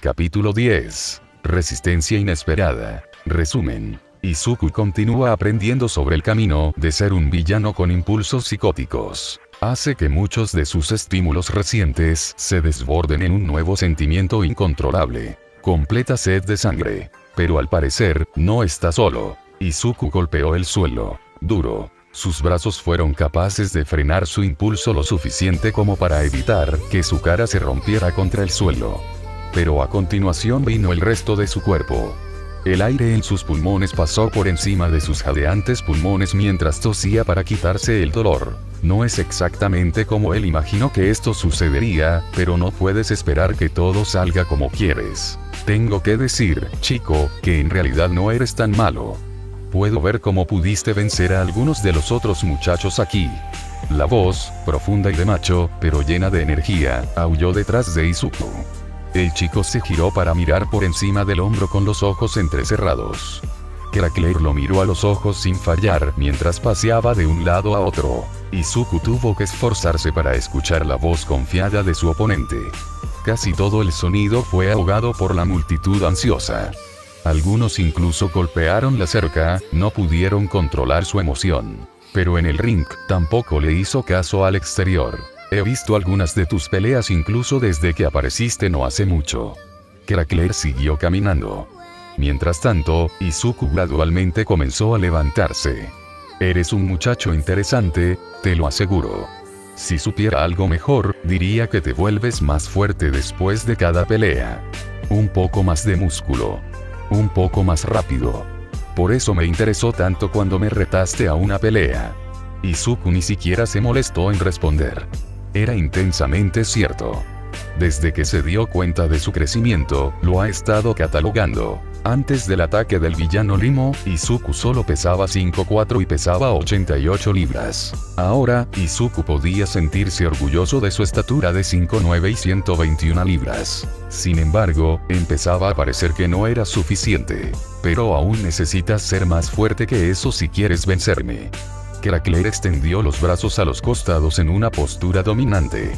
Capítulo 10. Resistencia inesperada. Resumen. Izuku continúa aprendiendo sobre el camino de ser un villano con impulsos psicóticos. Hace que muchos de sus estímulos recientes se desborden en un nuevo sentimiento incontrolable. Completa sed de sangre. Pero al parecer, no está solo. Izuku golpeó el suelo. Duro. Sus brazos fueron capaces de frenar su impulso lo suficiente como para evitar que su cara se rompiera contra el suelo. Pero a continuación vino el resto de su cuerpo. El aire en sus pulmones pasó por encima de sus jadeantes pulmones mientras tosía para quitarse el dolor. No es exactamente como él imaginó que esto sucedería, pero no puedes esperar que todo salga como quieres. Tengo que decir, chico, que en realidad no eres tan malo. Puedo ver cómo pudiste vencer a algunos de los otros muchachos aquí. La voz, profunda y de macho, pero llena de energía, aulló detrás de Izuku. El chico se giró para mirar por encima del hombro con los ojos entrecerrados. Crackler lo miró a los ojos sin fallar mientras paseaba de un lado a otro. Izuku tuvo que esforzarse para escuchar la voz confiada de su oponente. Casi todo el sonido fue ahogado por la multitud ansiosa. Algunos incluso golpearon la cerca, no pudieron controlar su emoción. Pero en el ring, tampoco le hizo caso al exterior. He visto algunas de tus peleas incluso desde que apareciste no hace mucho. Crackler siguió caminando. Mientras tanto, Izuku gradualmente comenzó a levantarse. Eres un muchacho interesante, te lo aseguro. Si supiera algo mejor, diría que te vuelves más fuerte después de cada pelea. Un poco más de músculo. Un poco más rápido. Por eso me interesó tanto cuando me retaste a una pelea. Izuku ni siquiera se molestó en responder. Era intensamente cierto. Desde que se dio cuenta de su crecimiento, lo ha estado catalogando. Antes del ataque del villano Limo, Izuku solo pesaba 5'4" y pesaba 88 libras. Ahora, Izuku podía sentirse orgulloso de su estatura de 5'9" y 121 libras. Sin embargo, empezaba a parecer que no era suficiente. Pero aún necesitas ser más fuerte que eso si quieres vencerme. Crackler extendió los brazos a los costados en una postura dominante.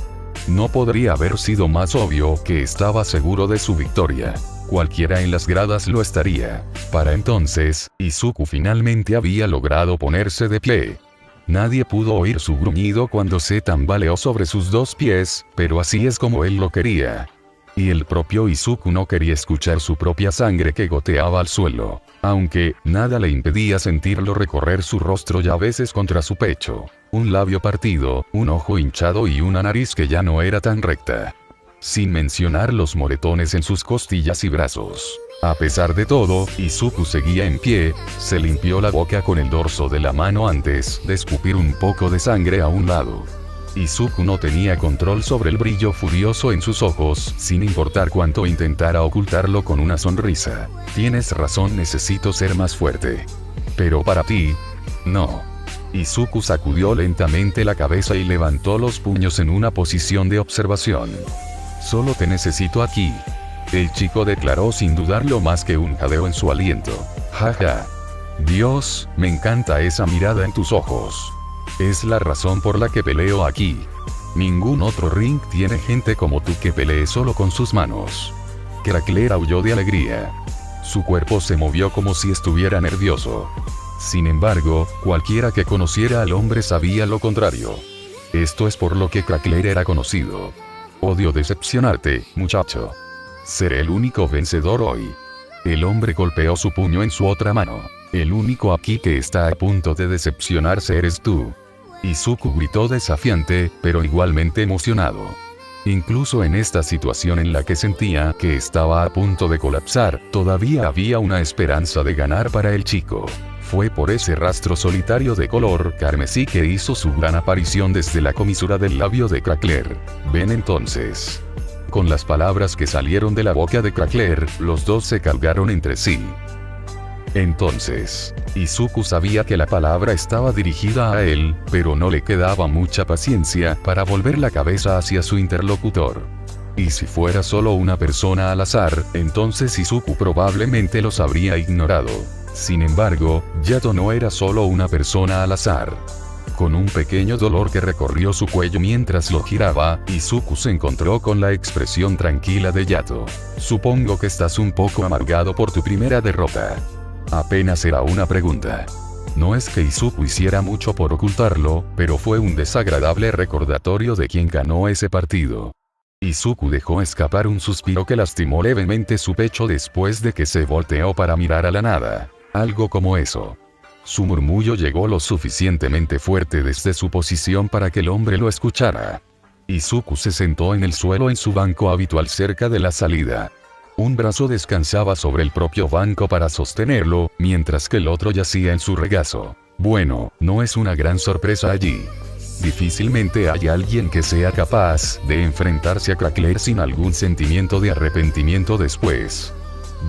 No podría haber sido más obvio que estaba seguro de su victoria. Cualquiera en las gradas lo estaría. Para entonces, Izuku finalmente había logrado ponerse de pie. Nadie pudo oír su gruñido cuando se tambaleó sobre sus dos pies, pero así es como él lo quería. Y el propio Izuku no quería escuchar su propia sangre que goteaba al suelo, aunque nada le impedía sentirlo recorrer su rostro y a veces contra su pecho. Un labio partido, un ojo hinchado y una nariz que ya no era tan recta. Sin mencionar los moretones en sus costillas y brazos. A pesar de todo, Izuku seguía en pie, se limpió la boca con el dorso de la mano antes de escupir un poco de sangre a un lado. Izuku no tenía control sobre el brillo furioso en sus ojos, sin importar cuánto intentara ocultarlo con una sonrisa. Tienes razón, necesito ser más fuerte. Pero para ti, no. Izuku sacudió lentamente la cabeza y levantó los puños en una posición de observación. Solo te necesito aquí. El chico declaró sin dudarlo más que un jadeo en su aliento. Jaja. Dios, me encanta esa mirada en tus ojos. Es la razón por la que peleo aquí. Ningún otro ring tiene gente como tú que pelee solo con sus manos. Crackler aulló de alegría. Su cuerpo se movió como si estuviera nervioso. Sin embargo, cualquiera que conociera al hombre sabía lo contrario. Esto es por lo que Crackler era conocido. Odio decepcionarte, muchacho. Seré el único vencedor hoy. El hombre golpeó su puño en su otra mano. El único aquí que está a punto de decepcionarse eres tú. Izuku gritó desafiante, pero igualmente emocionado. Incluso en esta situación en la que sentía que estaba a punto de colapsar, todavía había una esperanza de ganar para el chico. Fue por ese rastro solitario de color carmesí que hizo su gran aparición desde la comisura del labio de Crackler. Ven entonces. Con las palabras que salieron de la boca de Crackler, los dos se cargaron entre sí. Entonces, Izuku sabía que la palabra estaba dirigida a él, pero no le quedaba mucha paciencia para volver la cabeza hacia su interlocutor. Y si fuera solo una persona al azar, entonces Izuku probablemente los habría ignorado. Sin embargo, Yato no era solo una persona al azar. Con un pequeño dolor que recorrió su cuello mientras lo giraba, Izuku se encontró con la expresión tranquila de Yato. Supongo que estás un poco amargado por tu primera derrota. Apenas era una pregunta. No es que Izuku hiciera mucho por ocultarlo, pero fue un desagradable recordatorio de quién ganó ese partido. Izuku dejó escapar un suspiro que lastimó levemente su pecho después de que se volteó para mirar a la nada. Algo como eso. Su murmullo llegó lo suficientemente fuerte desde su posición para que el hombre lo escuchara. Izuku se sentó en el suelo en su banco habitual cerca de la salida. Un brazo descansaba sobre el propio banco para sostenerlo, mientras que el otro yacía en su regazo. Bueno, no es una gran sorpresa allí. Difícilmente hay alguien que sea capaz de enfrentarse a Crackler sin algún sentimiento de arrepentimiento después.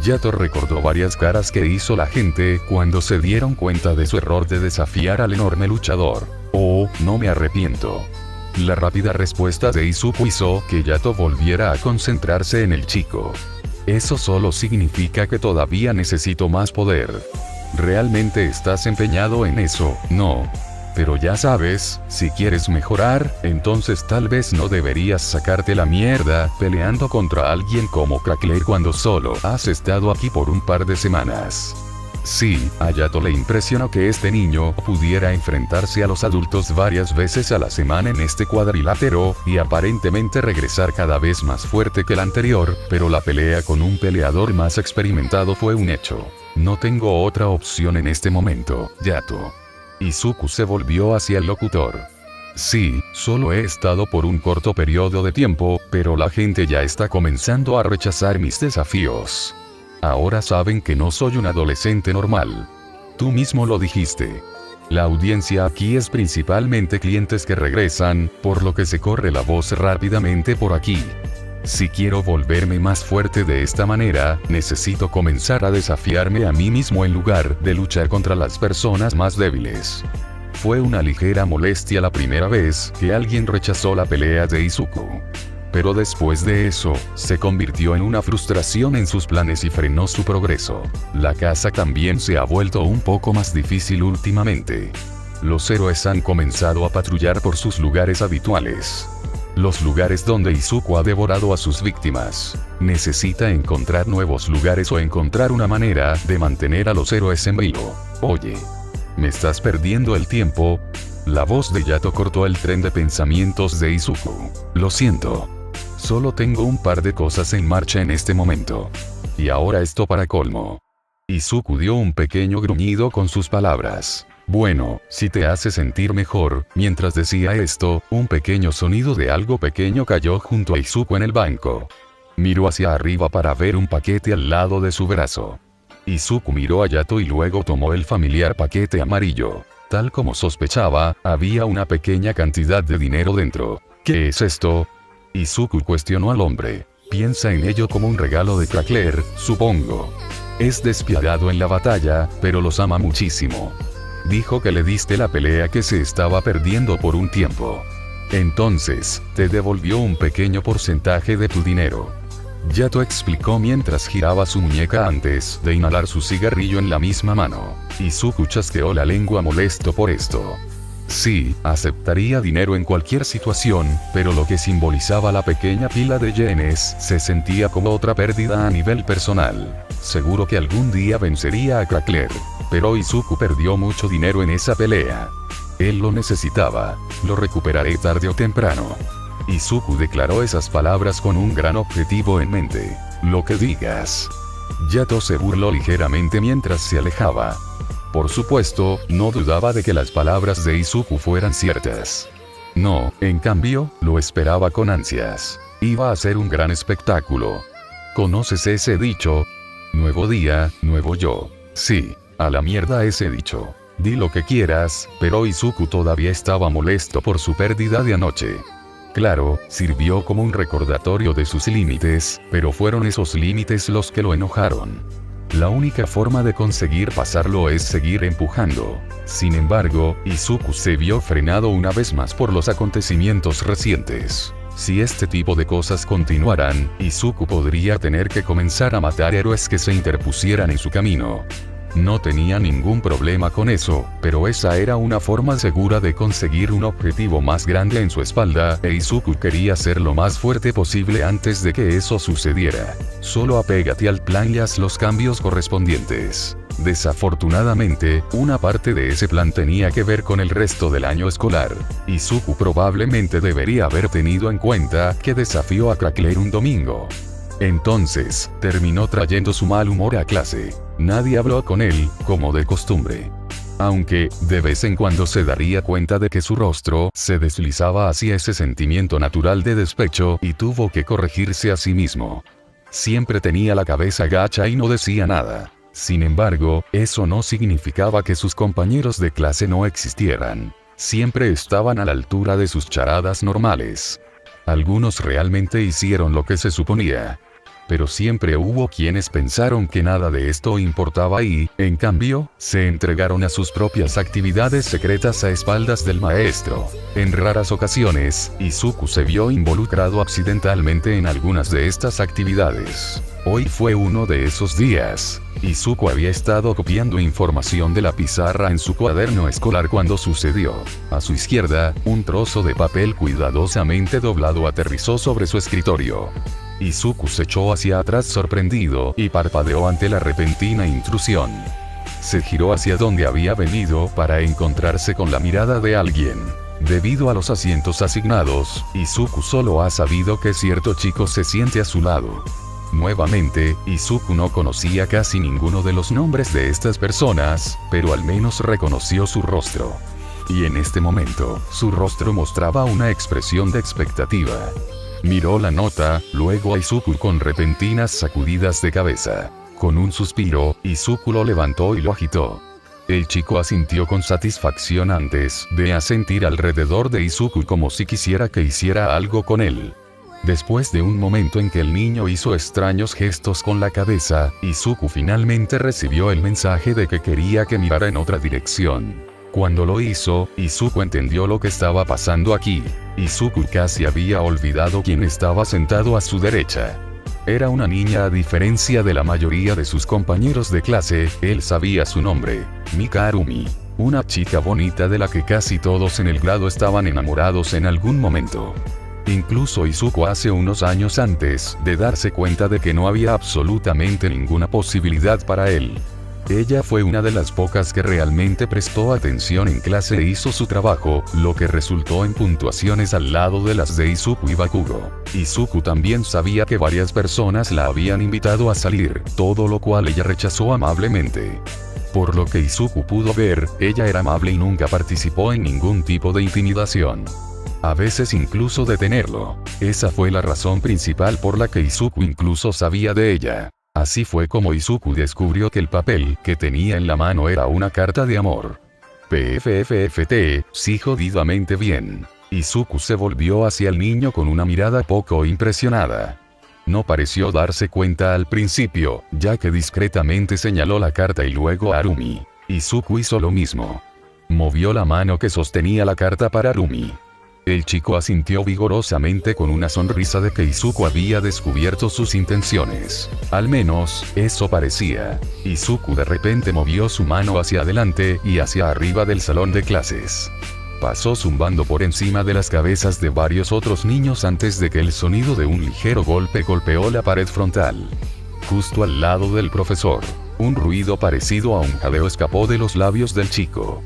Yato recordó varias caras que hizo la gente cuando se dieron cuenta de su error de desafiar al enorme luchador. Oh, no me arrepiento. La rápida respuesta de Izuku hizo que Yato volviera a concentrarse en el chico. Eso solo significa que todavía necesito más poder. ¿Realmente estás empeñado en eso? No. Pero ya sabes, si quieres mejorar, entonces tal vez no deberías sacarte la mierda peleando contra alguien como Crackler cuando solo has estado aquí por un par de semanas. Sí, a Yato le impresionó que este niño pudiera enfrentarse a los adultos varias veces a la semana en este cuadrilátero, y aparentemente regresar cada vez más fuerte que el anterior, pero la pelea con un peleador más experimentado fue un hecho. No tengo otra opción en este momento, Yato. Izuku se volvió hacia el locutor. Sí, solo he estado por un corto periodo de tiempo, pero la gente ya está comenzando a rechazar mis desafíos. Ahora saben que no soy un adolescente normal. Tú mismo lo dijiste. La audiencia aquí es principalmente clientes que regresan, por lo que se corre la voz rápidamente por aquí. Si quiero volverme más fuerte de esta manera, necesito comenzar a desafiarme a mí mismo en lugar de luchar contra las personas más débiles. Fue una ligera molestia la primera vez que alguien rechazó la pelea de Izuku. Pero después de eso, se convirtió en una frustración en sus planes y frenó su progreso. La casa también se ha vuelto un poco más difícil últimamente. Los héroes han comenzado a patrullar por sus lugares habituales. Los lugares donde Izuku ha devorado a sus víctimas. Necesita encontrar nuevos lugares o encontrar una manera de mantener a los héroes en vilo. Oye, ¿me estás perdiendo el tiempo? La voz de Yato cortó el tren de pensamientos de Izuku. Lo siento. Solo tengo un par de cosas en marcha en este momento. Y ahora esto para colmo. Izuku dio un pequeño gruñido con sus palabras. Bueno, si te hace sentir mejor, mientras decía esto, un pequeño sonido de algo pequeño cayó junto a Izuku en el banco. Miró hacia arriba para ver un paquete al lado de su brazo. Izuku miró a Yato y luego tomó el familiar paquete amarillo. Tal como sospechaba, había una pequeña cantidad de dinero dentro. ¿Qué es esto? Izuku cuestionó al hombre. Piensa en ello como un regalo de Crackler, supongo. Es despiadado en la batalla, pero los ama muchísimo. Dijo que le diste la pelea que se estaba perdiendo por un tiempo. Entonces, te devolvió un pequeño porcentaje de tu dinero. Yato explicó mientras giraba su muñeca antes de inhalar su cigarrillo en la misma mano. Izuku chasqueó la lengua molesto por esto. Sí, aceptaría dinero en cualquier situación, pero lo que simbolizaba la pequeña pila de yenes se sentía como otra pérdida a nivel personal. Seguro que algún día vencería a Crackler. Pero Izuku perdió mucho dinero en esa pelea. Él lo necesitaba. Lo recuperaré tarde o temprano. Izuku declaró esas palabras con un gran objetivo en mente. Lo que digas. Yato se burló ligeramente mientras se alejaba. Por supuesto, no dudaba de que las palabras de Izuku fueran ciertas. No, en cambio, lo esperaba con ansias. Iba a ser un gran espectáculo. ¿Conoces ese dicho? Nuevo día, nuevo yo. Sí, a la mierda ese dicho. Di lo que quieras, pero Izuku todavía estaba molesto por su pérdida de anoche. Claro, sirvió como un recordatorio de sus límites, pero fueron esos límites los que lo enojaron. La única forma de conseguir pasarlo es seguir empujando. Sin embargo, Izuku se vio frenado una vez más por los acontecimientos recientes. Si este tipo de cosas continuaran, Izuku podría tener que comenzar a matar héroes que se interpusieran en su camino. No tenía ningún problema con eso, pero esa era una forma segura de conseguir un objetivo más grande en su espalda, e Izuku quería ser lo más fuerte posible antes de que eso sucediera. Solo apégate al plan y haz los cambios correspondientes. Desafortunadamente, una parte de ese plan tenía que ver con el resto del año escolar. Izuku probablemente debería haber tenido en cuenta que desafió a Crackler un domingo. Entonces, terminó trayendo su mal humor a clase. Nadie habló con él, como de costumbre. Aunque, de vez en cuando se daría cuenta de que su rostro se deslizaba hacia ese sentimiento natural de despecho y tuvo que corregirse a sí mismo. Siempre tenía la cabeza gacha y no decía nada. Sin embargo, eso no significaba que sus compañeros de clase no existieran. Siempre estaban a la altura de sus charadas normales. Algunos realmente hicieron lo que se suponía. Pero siempre hubo quienes pensaron que nada de esto importaba y, en cambio, se entregaron a sus propias actividades secretas a espaldas del maestro. En raras ocasiones, Izuku se vio involucrado accidentalmente en algunas de estas actividades. Hoy fue uno de esos días. Izuku había estado copiando información de la pizarra en su cuaderno escolar cuando sucedió. A su izquierda, un trozo de papel cuidadosamente doblado aterrizó sobre su escritorio. Izuku se echó hacia atrás sorprendido y parpadeó ante la repentina intrusión. Se giró hacia donde había venido para encontrarse con la mirada de alguien. Debido a los asientos asignados, Izuku solo ha sabido que cierto chico se siente a su lado. Nuevamente, Izuku no conocía casi ninguno de los nombres de estas personas, pero al menos reconoció su rostro. Y en este momento, su rostro mostraba una expresión de expectativa. Miró la nota, luego a Izuku con repentinas sacudidas de cabeza. Con un suspiro, Izuku lo levantó y lo agitó. El chico asintió con satisfacción antes de asentir alrededor de Izuku como si quisiera que hiciera algo con él. Después de un momento en que el niño hizo extraños gestos con la cabeza, Izuku finalmente recibió el mensaje de que quería que mirara en otra dirección. Cuando lo hizo, Izuku entendió lo que estaba pasando aquí. Izuku casi había olvidado quién estaba sentado a su derecha. Era una niña a diferencia de la mayoría de sus compañeros de clase, él sabía su nombre, Mika Arumi. Una chica bonita de la que casi todos en el grado estaban enamorados en algún momento. Incluso Izuku hace unos años antes de darse cuenta de que no había absolutamente ninguna posibilidad para él. Ella fue una de las pocas que realmente prestó atención en clase e hizo su trabajo, lo que resultó en puntuaciones al lado de las de Izuku y Bakugo. Izuku también sabía que varias personas la habían invitado a salir, todo lo cual ella rechazó amablemente. Por lo que Izuku pudo ver, ella era amable y nunca participó en ningún tipo de intimidación. A veces incluso detenerlo. Esa fue la razón principal por la que Izuku incluso sabía de ella. Así fue como Izuku descubrió que el papel que tenía en la mano era una carta de amor. PFFFT, sí jodidamente bien. Izuku se volvió hacia el niño con una mirada poco impresionada. No pareció darse cuenta al principio, ya que discretamente señaló la carta y luego a Arumi. Izuku hizo lo mismo. Movió la mano que sostenía la carta para Arumi. El chico asintió vigorosamente con una sonrisa de que Izuku había descubierto sus intenciones. Al menos, eso parecía. Izuku de repente movió su mano hacia adelante y hacia arriba del salón de clases. Pasó zumbando por encima de las cabezas de varios otros niños antes de que el sonido de un ligero golpe golpeó la pared frontal. Justo al lado del profesor. Un ruido parecido a un jadeo escapó de los labios del chico.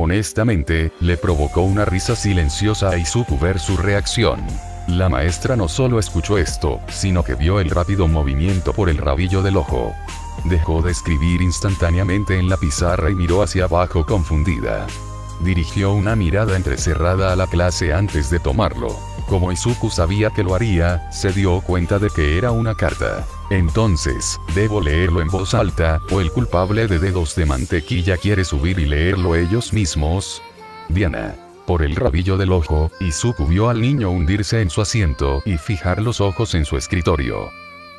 Honestamente, le provocó una risa silenciosa a Izuku ver su reacción. La maestra no solo escuchó esto, sino que vio el rápido movimiento por el rabillo del ojo. Dejó de escribir instantáneamente en la pizarra y miró hacia abajo confundida. Dirigió una mirada entrecerrada a la clase antes de tomarlo. Como Izuku sabía que lo haría, se dio cuenta de que era una carta. Entonces, ¿debo leerlo en voz alta, o el culpable de dedos de mantequilla quiere subir y leerlo ellos mismos? Diana. Por el rabillo del ojo, Izuku vio al niño hundirse en su asiento y fijar los ojos en su escritorio.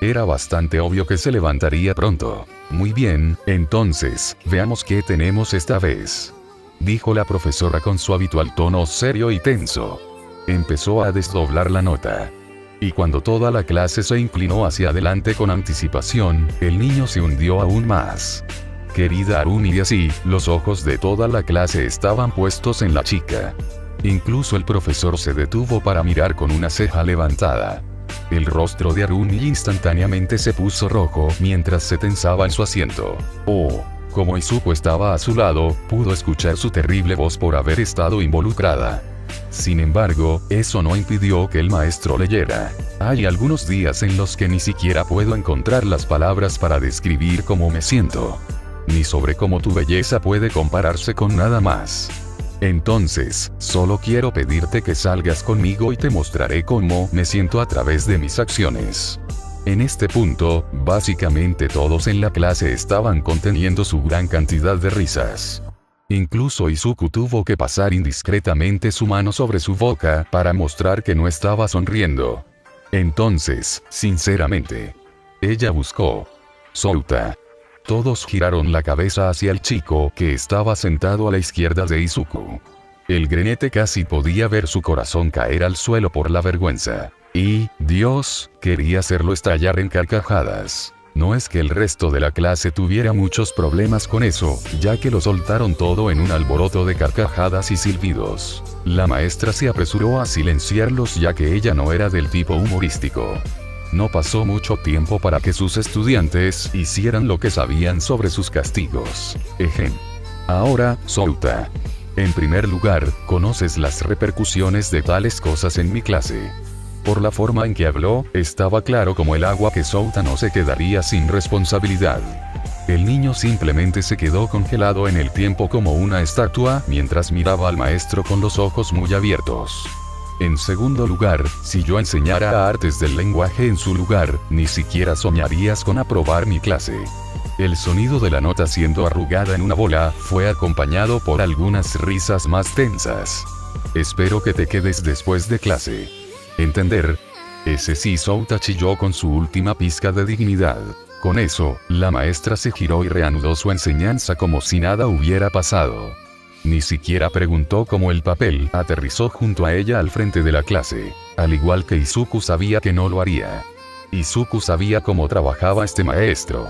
Era bastante obvio que se levantaría pronto. Muy bien, entonces, veamos qué tenemos esta vez. Dijo la profesora con su habitual tono serio y tenso. Empezó a desdoblar la nota. Y cuando toda la clase se inclinó hacia adelante con anticipación, el niño se hundió aún más. querida Arumi, y así, los ojos de toda la clase estaban puestos en la chica. Incluso el profesor se detuvo para mirar con una ceja levantada. El rostro de Arumi instantáneamente se puso rojo mientras se tensaba en su asiento. Oh, como Izuku estaba a su lado, pudo escuchar su terrible voz por haber estado involucrada. Sin embargo, eso no impidió que el maestro leyera. Hay algunos días en los que ni siquiera puedo encontrar las palabras para describir cómo me siento. Ni sobre cómo tu belleza puede compararse con nada más. Entonces, solo quiero pedirte que salgas conmigo y te mostraré cómo me siento a través de mis acciones. En este punto, básicamente todos en la clase estaban conteniendo su gran cantidad de risas. Incluso Izuku tuvo que pasar indiscretamente su mano sobre su boca para mostrar que no estaba sonriendo. Entonces, sinceramente, ella buscó Souta. Todos giraron la cabeza hacia el chico que estaba sentado a la izquierda de Izuku. El granete casi podía ver su corazón caer al suelo por la vergüenza. Y, Dios, quería hacerlo estallar en carcajadas. No es que el resto de la clase tuviera muchos problemas con eso, ya que lo soltaron todo en un alboroto de carcajadas y silbidos. La maestra se apresuró a silenciarlos ya que ella no era del tipo humorístico. No pasó mucho tiempo para que sus estudiantes hicieran lo que sabían sobre sus castigos. Ahora, Souta. En primer lugar, conoces las repercusiones de tales cosas en mi clase. Por la forma en que habló, estaba claro como el agua que Souta no se quedaría sin responsabilidad. El niño simplemente se quedó congelado en el tiempo como una estatua mientras miraba al maestro con los ojos muy abiertos. En segundo lugar, si yo enseñara artes del lenguaje en su lugar, ni siquiera soñarías con aprobar mi clase. El sonido de la nota siendo arrugada en una bola fue acompañado por algunas risas más tensas. Espero que te quedes después de clase. ¿Entender? Ese sí, Souta chilló con su última pizca de dignidad. Con eso, la maestra se giró y reanudó su enseñanza como si nada hubiera pasado. Ni siquiera preguntó cómo el papel aterrizó junto a ella al frente de la clase. Al igual que Izuku sabía que no lo haría. Izuku sabía cómo trabajaba este maestro.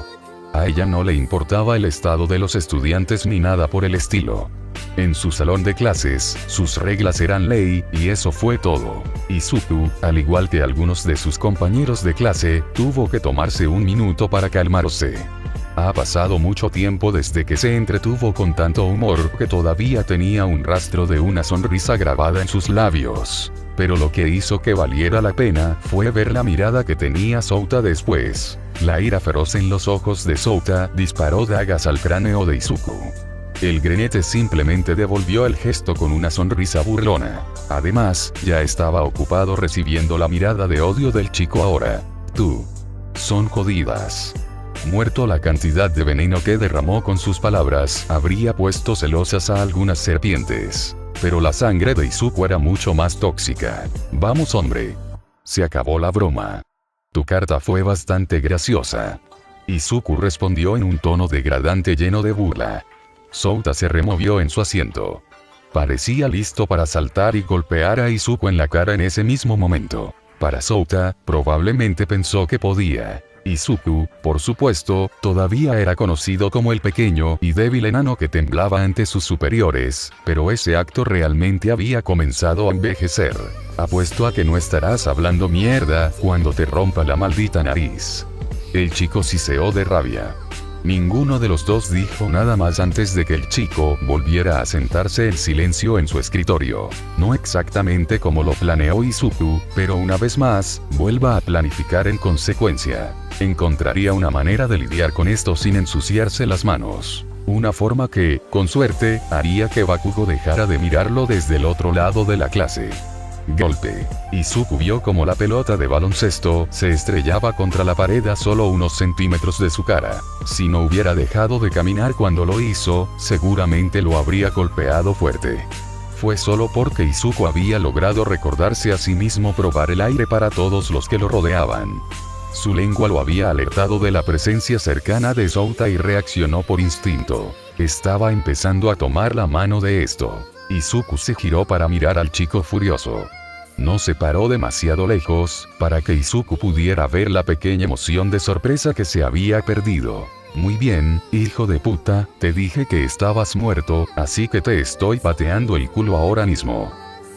A ella no le importaba el estado de los estudiantes ni nada por el estilo. En su salón de clases, sus reglas eran ley, y eso fue todo. Izuku, al igual que algunos de sus compañeros de clase, tuvo que tomarse un minuto para calmarse. Ha pasado mucho tiempo desde que se entretuvo con tanto humor que todavía tenía un rastro de una sonrisa grabada en sus labios. Pero lo que hizo que valiera la pena fue ver la mirada que tenía Souta después. La ira feroz en los ojos de Souta disparó dagas al cráneo de Izuku. El granete simplemente devolvió el gesto con una sonrisa burlona. Además, ya estaba ocupado recibiendo la mirada de odio del chico ahora. Tú. Son jodidas. Muerto, la cantidad de veneno que derramó con sus palabras habría puesto celosas a algunas serpientes. Pero la sangre de Izuku era mucho más tóxica. Vamos, hombre. Se acabó la broma. Tu carta fue bastante graciosa. Izuku respondió en un tono degradante lleno de burla. Souta se removió en su asiento. Parecía listo para saltar y golpear a Izuku en la cara en ese mismo momento. Para Souta, probablemente pensó que podía. Izuku, por supuesto, todavía era conocido como el pequeño y débil enano que temblaba ante sus superiores, pero ese acto realmente había comenzado a envejecer. Apuesto a que no estarás hablando mierda cuando te rompa la maldita nariz. El chico siseó de rabia. Ninguno de los dos dijo nada más antes de que el chico volviera a sentarse en silencio en su escritorio. No exactamente como lo planeó Izuku, pero una vez más, vuelva a planificar en consecuencia. Encontraría una manera de lidiar con esto sin ensuciarse las manos. Una forma que, con suerte, haría que Bakugo dejara de mirarlo desde el otro lado de la clase. Golpe. Izuku vio como la pelota de baloncesto se estrellaba contra la pared a solo unos centímetros de su cara. Si no hubiera dejado de caminar cuando lo hizo, seguramente lo habría golpeado fuerte. Fue solo porque Izuku había logrado recordarse a sí mismo probar el aire para todos los que lo rodeaban. Su lengua lo había alertado de la presencia cercana de Souta y reaccionó por instinto. Estaba empezando a tomar la mano de esto. Izuku se giró para mirar al chico furioso. No se paró demasiado lejos, para que Izuku pudiera ver la pequeña emoción de sorpresa que se había perdido. Muy bien, hijo de puta, te dije que estabas muerto, así que te estoy pateando el culo ahora mismo.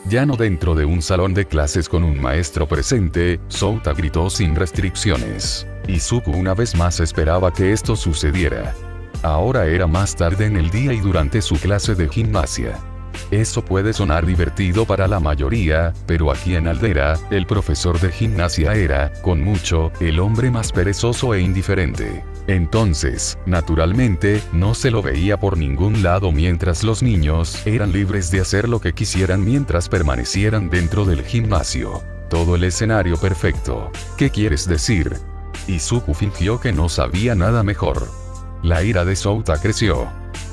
Ya no dentro de un salón de clases con un maestro presente, Souta gritó sin restricciones. Izuku una vez más esperaba que esto sucediera. Ahora era más tarde en el día y durante su clase de gimnasia. Eso puede sonar divertido para la mayoría, pero aquí en Aldera, el profesor de gimnasia era, con mucho, el hombre más perezoso e indiferente. Entonces, naturalmente, no se lo veía por ningún lado mientras los niños eran libres de hacer lo que quisieran mientras permanecieran dentro del gimnasio. Todo el escenario perfecto. ¿Qué quieres decir? Izuku fingió que no sabía nada mejor. La ira de Souta creció.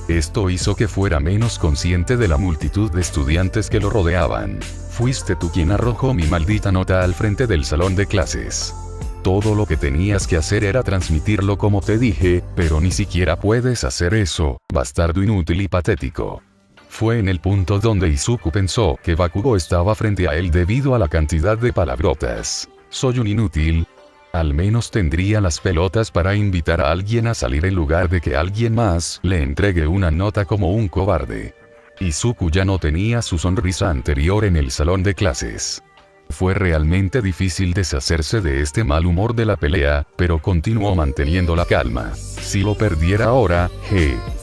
Esto hizo que fuera menos consciente de la multitud de estudiantes que lo rodeaban. Fuiste tú quien arrojó mi maldita nota al frente del salón de clases. Todo lo que tenías que hacer era transmitirlo como te dije, pero ni siquiera puedes hacer eso, bastardo inútil y patético. Fue en el punto donde Izuku pensó que Bakugo estaba frente a él debido a la cantidad de palabrotas. Soy un inútil. Al menos tendría las pelotas para invitar a alguien a salir en lugar de que alguien más le entregue una nota como un cobarde. Izuku ya no tenía su sonrisa anterior en el salón de clases. Fue realmente difícil deshacerse de este mal humor de la pelea, pero continuó manteniendo la calma. Si lo perdiera ahora,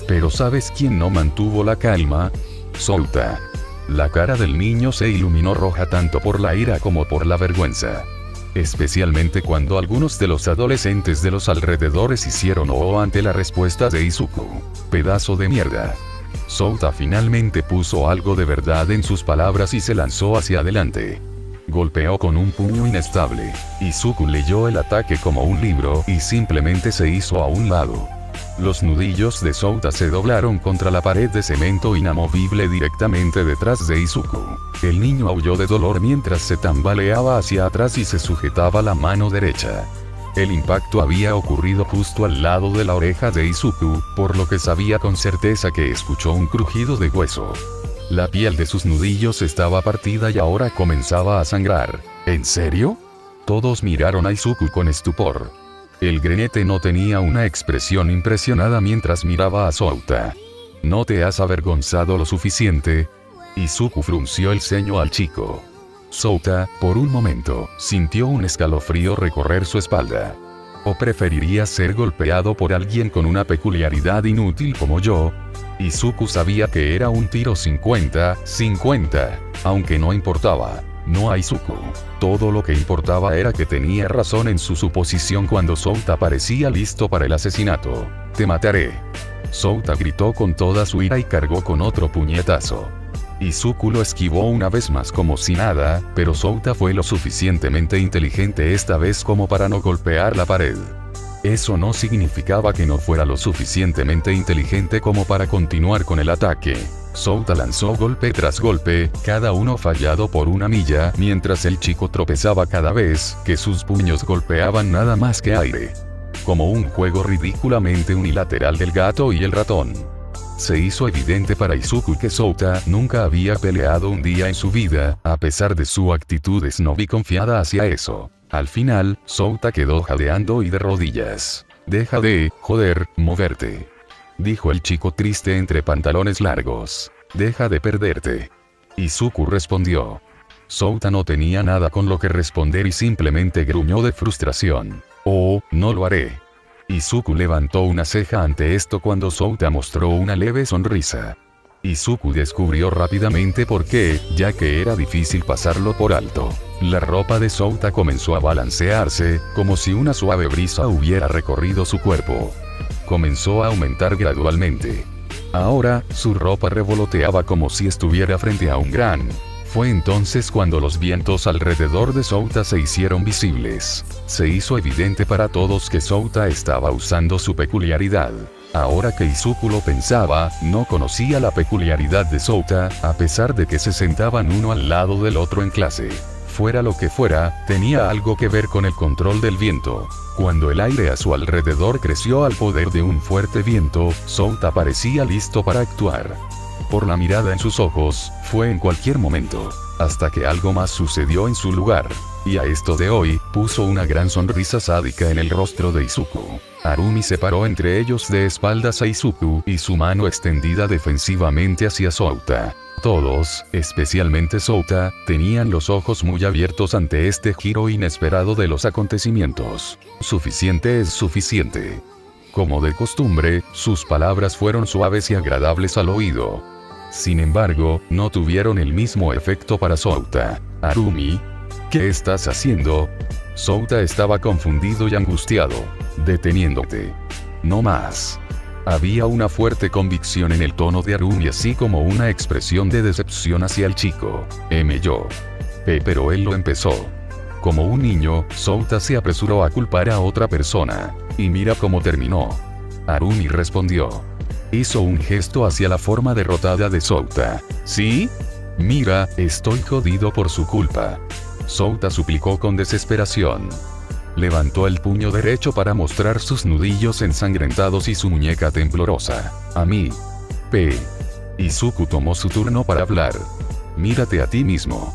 pero ¿sabes quién no mantuvo la calma? Souta. La cara del niño se iluminó roja tanto por la ira como por la vergüenza. Especialmente cuando algunos de los adolescentes de los alrededores hicieron ante la respuesta de Izuku. Pedazo de mierda. Souta finalmente puso algo de verdad en sus palabras y se lanzó hacia adelante. Golpeó con un puño inestable. Izuku leyó el ataque como un libro y simplemente se hizo a un lado. Los nudillos de Souta se doblaron contra la pared de cemento inamovible directamente detrás de Izuku. El niño aulló de dolor mientras se tambaleaba hacia atrás y se sujetaba la mano derecha. El impacto había ocurrido justo al lado de la oreja de Izuku, por lo que sabía con certeza que escuchó un crujido de hueso. La piel de sus nudillos estaba partida y ahora comenzaba a sangrar. ¿En serio? Todos miraron a Izuku con estupor. El granete no tenía una expresión impresionada mientras miraba a Souta. ¿No te has avergonzado lo suficiente? Izuku frunció el ceño al chico. Souta, por un momento, sintió un escalofrío recorrer su espalda. ¿O preferirías ser golpeado por alguien con una peculiaridad inútil como yo? Izuku sabía que era un tiro 50-50, aunque no importaba. No a Izuku. Todo lo que importaba era que tenía razón en su suposición cuando Souta parecía listo para el asesinato. Te mataré. Souta gritó con toda su ira y cargó con otro puñetazo. Izuku lo esquivó una vez más como si nada, pero Souta fue lo suficientemente inteligente esta vez como para no golpear la pared. Eso no significaba que no fuera lo suficientemente inteligente como para continuar con el ataque. Souta lanzó golpe tras golpe, cada uno fallado por una milla, mientras el chico tropezaba cada vez que sus puños golpeaban nada más que aire. Como un juego ridículamente unilateral del gato y el ratón. Se hizo evidente para Izuku que Souta nunca había peleado un día en su vida, a pesar de su actitud snob y confiada hacia eso. Al final, Souta quedó jadeando y de rodillas. Deja de, joder, moverte. Dijo el chico triste entre pantalones largos. Deja de perderte. Izuku respondió. Souta no tenía nada con lo que responder y simplemente gruñó de frustración. Oh, no lo haré. Izuku levantó una ceja ante esto cuando Souta mostró una leve sonrisa. Izuku descubrió rápidamente por qué, ya que era difícil pasarlo por alto. La ropa de Souta comenzó a balancearse, como si una suave brisa hubiera recorrido su cuerpo. Comenzó a aumentar gradualmente. Ahora, su ropa revoloteaba como si estuviera frente a un gran. Fue entonces cuando los vientos alrededor de Souta se hicieron visibles. Se hizo evidente para todos que Souta estaba usando su peculiaridad. Ahora que Izuku lo pensaba, no conocía la peculiaridad de Souta, a pesar de que se sentaban uno al lado del otro en clase. Fuera lo que fuera, tenía algo que ver con el control del viento. Cuando el aire a su alrededor creció al poder de un fuerte viento, Souta parecía listo para actuar. Por la mirada en sus ojos, fue en cualquier momento, hasta que algo más sucedió en su lugar. Y a esto de hoy, puso una gran sonrisa sádica en el rostro de Izuku. Arumi se paró entre ellos de espaldas a Izuku y su mano extendida defensivamente hacia Souta. Todos, especialmente Souta, tenían los ojos muy abiertos ante este giro inesperado de los acontecimientos. Suficiente es suficiente. Como de costumbre, sus palabras fueron suaves y agradables al oído. Sin embargo, no tuvieron el mismo efecto para Souta. Arumi, ¿qué estás haciendo? Souta estaba confundido y angustiado. Deteniéndote. No más. Había una fuerte convicción en el tono de Arumi, así como una expresión de decepción hacia el chico. Yo. Pero él lo empezó. Como un niño, Souta se apresuró a culpar a otra persona. Y mira cómo terminó. Arumi respondió. Hizo un gesto hacia la forma derrotada de Souta. ¿Sí? Mira, estoy jodido por su culpa. Souta suplicó con desesperación. Levantó el puño derecho para mostrar sus nudillos ensangrentados y su muñeca temblorosa. A mí. Izuku tomó su turno para hablar. Mírate a ti mismo.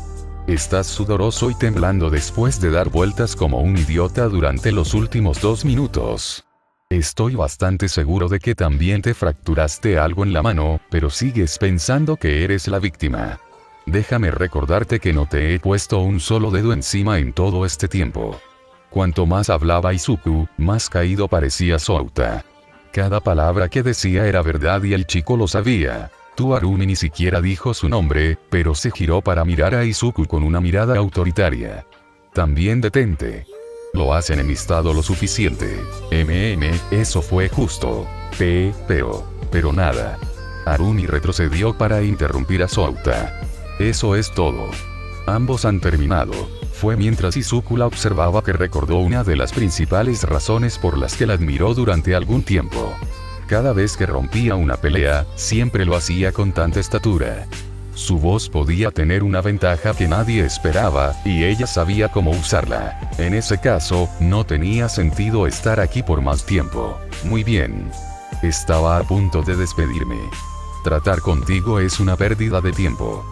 Estás sudoroso y temblando después de dar vueltas como un idiota durante los últimos 2 minutos. Estoy bastante seguro de que también te fracturaste algo en la mano, pero sigues pensando que eres la víctima. Déjame recordarte que no te he puesto un solo dedo encima en todo este tiempo. Cuanto más hablaba Izuku, más caído parecía Souta. Cada palabra que decía era verdad y el chico lo sabía. Arumi ni siquiera dijo su nombre, pero se giró para mirar a Izuku con una mirada autoritaria. También detente. Lo has enemistado lo suficiente. Eso fue justo. Pero nada. Arumi retrocedió para interrumpir a Souta. Eso es todo. Ambos han terminado. Fue mientras Izuku la observaba que recordó una de las principales razones por las que la admiró durante algún tiempo. Cada vez que rompía una pelea, siempre lo hacía con tanta estatura. Su voz podía tener una ventaja que nadie esperaba, y ella sabía cómo usarla. En ese caso, no tenía sentido estar aquí por más tiempo. Muy bien. Estaba a punto de despedirme. Tratar contigo es una pérdida de tiempo.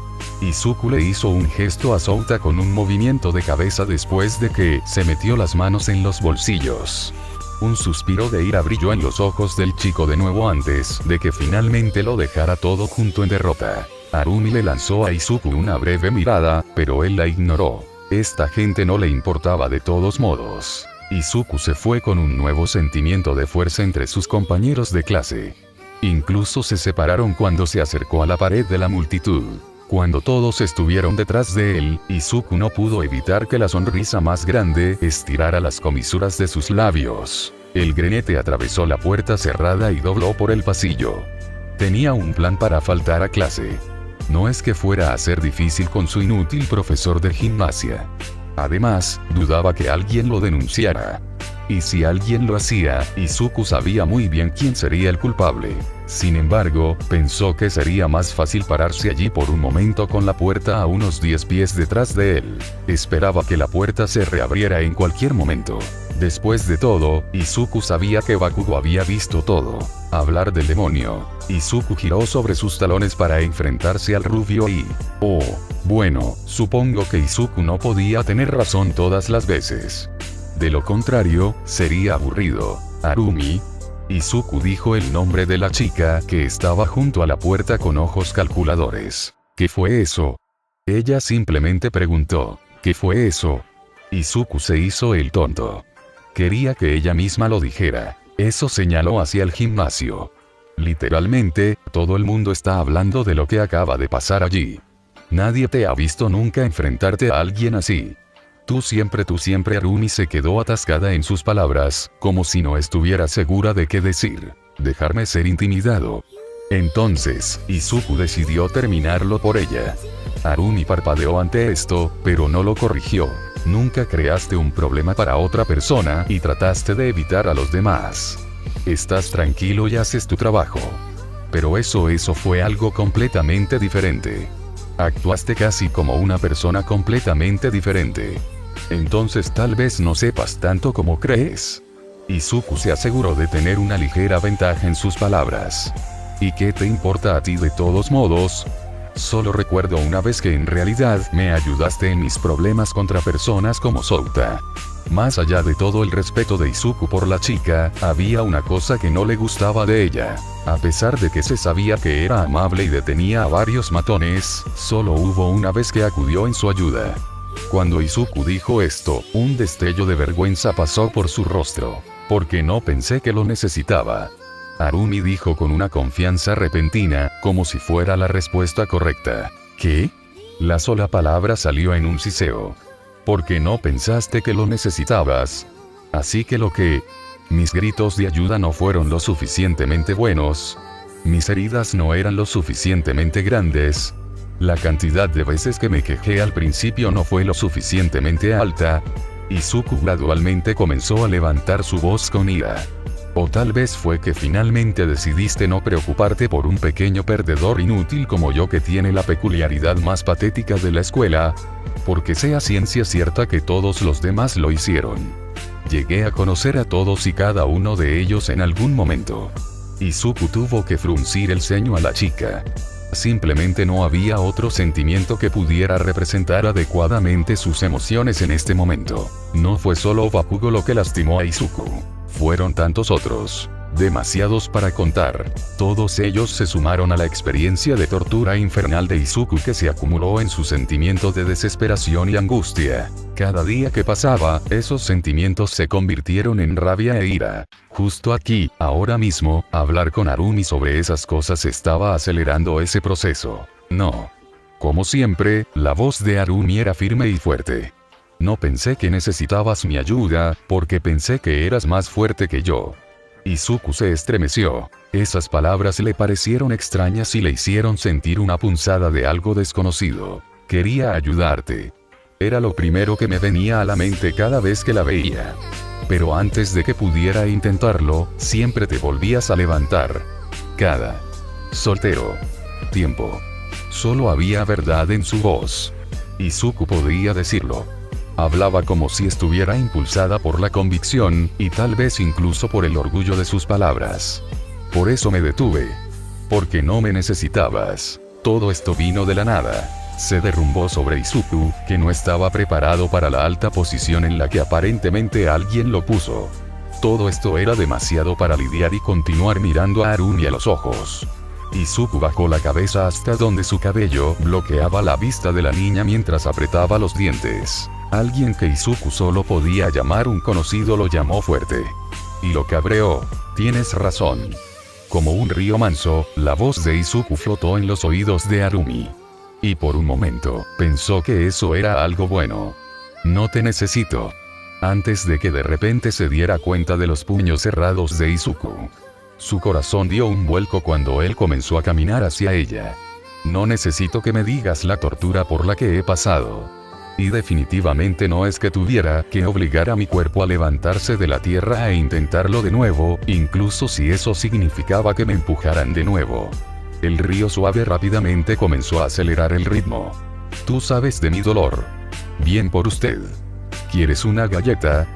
Izuku le hizo un gesto a Souta con un movimiento de cabeza después de que se metió las manos en los bolsillos. Un suspiro de ira brilló en los ojos del chico de nuevo antes de que finalmente lo dejara todo junto en derrota. Arumi le lanzó a Izuku una breve mirada, pero él la ignoró. Esta gente no le importaba de todos modos. Izuku se fue con un nuevo sentimiento de fuerza entre sus compañeros de clase. Incluso se separaron cuando se acercó a la pared de la multitud. Cuando todos estuvieron detrás de él, Izuku no pudo evitar que la sonrisa más grande estirara las comisuras de sus labios. El granete atravesó la puerta cerrada y dobló por el pasillo. Tenía un plan para faltar a clase. No es que fuera a ser difícil con su inútil profesor de gimnasia. Además, dudaba que alguien lo denunciara. Y si alguien lo hacía, Izuku sabía muy bien quién sería el culpable. Sin embargo, pensó que sería más fácil pararse allí por un momento con la puerta a unos 10 pies detrás de él. Esperaba que la puerta se reabriera en cualquier momento. Después de todo, Izuku sabía que Bakugo había visto todo. Hablar del demonio. Izuku giró sobre sus talones para enfrentarse al rubio y... bueno, supongo que Izuku no podía tener razón todas las veces. De lo contrario, sería aburrido. Arumi. Izuku dijo el nombre de la chica que estaba junto a la puerta con ojos calculadores. ¿Qué fue eso? Ella simplemente preguntó. ¿Qué fue eso? Izuku se hizo el tonto. Quería que ella misma lo dijera. Eso señaló hacia el gimnasio. Literalmente, todo el mundo está hablando de lo que acaba de pasar allí. Nadie te ha visto nunca enfrentarte a alguien así. Tú siempre. Arumi se quedó atascada en sus palabras, como si no estuviera segura de qué decir. Dejarme ser intimidado. Entonces, Izuku decidió terminarlo por ella. Arumi parpadeó ante esto, pero no lo corrigió. Nunca creaste un problema para otra persona y trataste de evitar a los demás. Estás tranquilo y haces tu trabajo. Pero eso fue algo completamente diferente. Actuaste casi como una persona completamente diferente. Entonces tal vez no sepas tanto como crees. Izuku se aseguró de tener una ligera ventaja en sus palabras. ¿Y qué te importa a ti de todos modos? Solo recuerdo una vez que en realidad me ayudaste en mis problemas contra personas como Souta. Más allá de todo el respeto de Izuku por la chica, había una cosa que no le gustaba de ella. A pesar de que se sabía que era amable y detenía a varios matones, solo hubo una vez que acudió en su ayuda. Cuando Izuku dijo esto, un destello de vergüenza pasó por su rostro. Porque no pensé que lo necesitaba. Harumi dijo con una confianza repentina, como si fuera la respuesta correcta. ¿Qué? La sola palabra salió en un siseo. Porque no pensaste que lo necesitabas. Así que mis gritos de ayuda no fueron lo suficientemente buenos. Mis heridas no eran lo suficientemente grandes. La cantidad de veces que me quejé al principio no fue lo suficientemente alta. Izuku gradualmente comenzó a levantar su voz con ira. O tal vez fue que finalmente decidiste no preocuparte por un pequeño perdedor inútil como yo que tiene la peculiaridad más patética de la escuela. Porque sea ciencia cierta que todos los demás lo hicieron. Llegué a conocer a todos y cada uno de ellos en algún momento. Izuku tuvo que fruncir el ceño a la chica. Simplemente no había otro sentimiento que pudiera representar adecuadamente sus emociones en este momento. No fue solo Bakugo lo que lastimó a Izuku. Fueron tantos otros. Demasiados para contar. Todos ellos se sumaron a la experiencia de tortura infernal de Izuku que se acumuló en su sentimiento de desesperación y angustia. Cada día que pasaba, esos sentimientos se convirtieron en rabia e ira. Justo aquí, ahora mismo, hablar con Harumi sobre esas cosas estaba acelerando ese proceso. No. Como siempre, la voz de Harumi era firme y fuerte. No pensé que necesitabas mi ayuda, porque pensé que eras más fuerte que yo. Izuku se estremeció. Esas palabras le parecieron extrañas y le hicieron sentir una punzada de algo desconocido. Quería ayudarte. Era lo primero que me venía a la mente cada vez que la veía. Pero antes de que pudiera intentarlo, siempre te volvías a levantar. Cada soltero tiempo. Solo había verdad en su voz. Izuku podía decirlo. Hablaba como si estuviera impulsada por la convicción, y tal vez incluso por el orgullo de sus palabras. Por eso me detuve. Porque no me necesitabas. Todo esto vino de la nada. Se derrumbó sobre Izuku, que no estaba preparado para la alta posición en la que aparentemente alguien lo puso. Todo esto era demasiado para lidiar y continuar mirando a Harumi a los ojos. Izuku bajó la cabeza hasta donde su cabello bloqueaba la vista de la niña mientras apretaba los dientes. Alguien que Izuku solo podía llamar un conocido lo llamó fuerte. Y lo cabreó. Tienes razón. Como un río manso, la voz de Izuku flotó en los oídos de Harumi. Y por un momento, pensó que eso era algo bueno. No te necesito. Antes de que de repente se diera cuenta de los puños cerrados de Izuku. Su corazón dio un vuelco cuando él comenzó a caminar hacia ella. No necesito que me digas la tortura por la que he pasado. Y definitivamente no es que tuviera que obligar a mi cuerpo a levantarse de la tierra e intentarlo de nuevo, incluso si eso significaba que me empujaran de nuevo. El río suave rápidamente comenzó a acelerar el ritmo. Tú sabes de mi dolor. Bien por usted. ¿Quieres una galleta?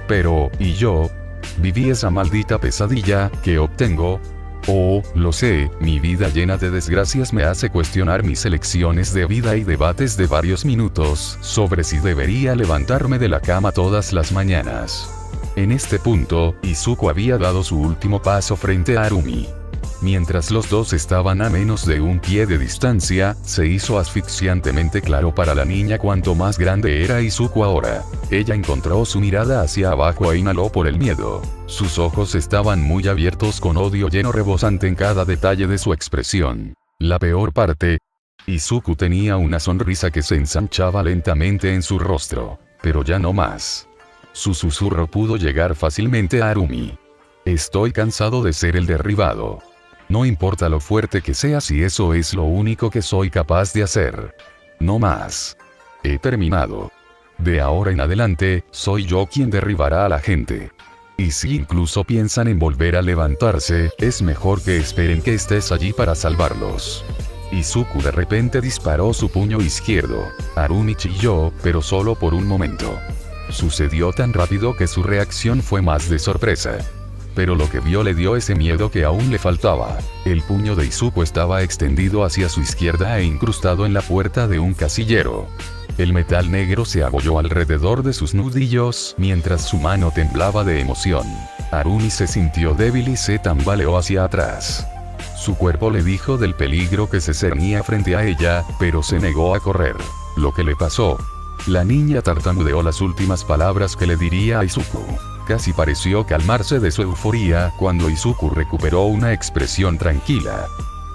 Pero, ¿y yo? Viví esa maldita pesadilla, ¿qué obtengo? Oh, lo sé, mi vida llena de desgracias me hace cuestionar mis elecciones de vida y debates de varios minutos sobre si debería levantarme de la cama todas las mañanas. En este punto, Izuku había dado su último paso frente a Harumi. Mientras los dos estaban a menos de un pie de distancia, se hizo asfixiantemente claro para la niña cuánto más grande era Izuku ahora. Ella encontró su mirada hacia abajo e inhaló por el miedo. Sus ojos estaban muy abiertos con odio lleno rebosante en cada detalle de su expresión. La peor parte. Izuku tenía una sonrisa que se ensanchaba lentamente en su rostro. Pero ya no más. Su susurro pudo llegar fácilmente a Harumi. Estoy cansado de ser el derribado. No importa lo fuerte que sea si eso es lo único que soy capaz de hacer. No más. He terminado. De ahora en adelante, soy yo quien derribará a la gente. Y si incluso piensan en volver a levantarse, es mejor que esperen que estés allí para salvarlos. Izuku de repente disparó su puño izquierdo. Harumi chilló, pero solo por un momento. Sucedió tan rápido que su reacción fue más de sorpresa. Pero lo que vio le dio ese miedo que aún le faltaba. El puño de Izuku estaba extendido hacia su izquierda e incrustado en la puerta de un casillero. El metal negro se abolló alrededor de sus nudillos mientras su mano temblaba de emoción. Harumi se sintió débil y se tambaleó hacia atrás. Su cuerpo le dijo del peligro que se cernía frente a ella, pero se negó a correr. Lo que le pasó. La niña tartamudeó las últimas palabras que le diría a Izuku. Casi pareció calmarse de su euforía cuando Izuku recuperó una expresión tranquila.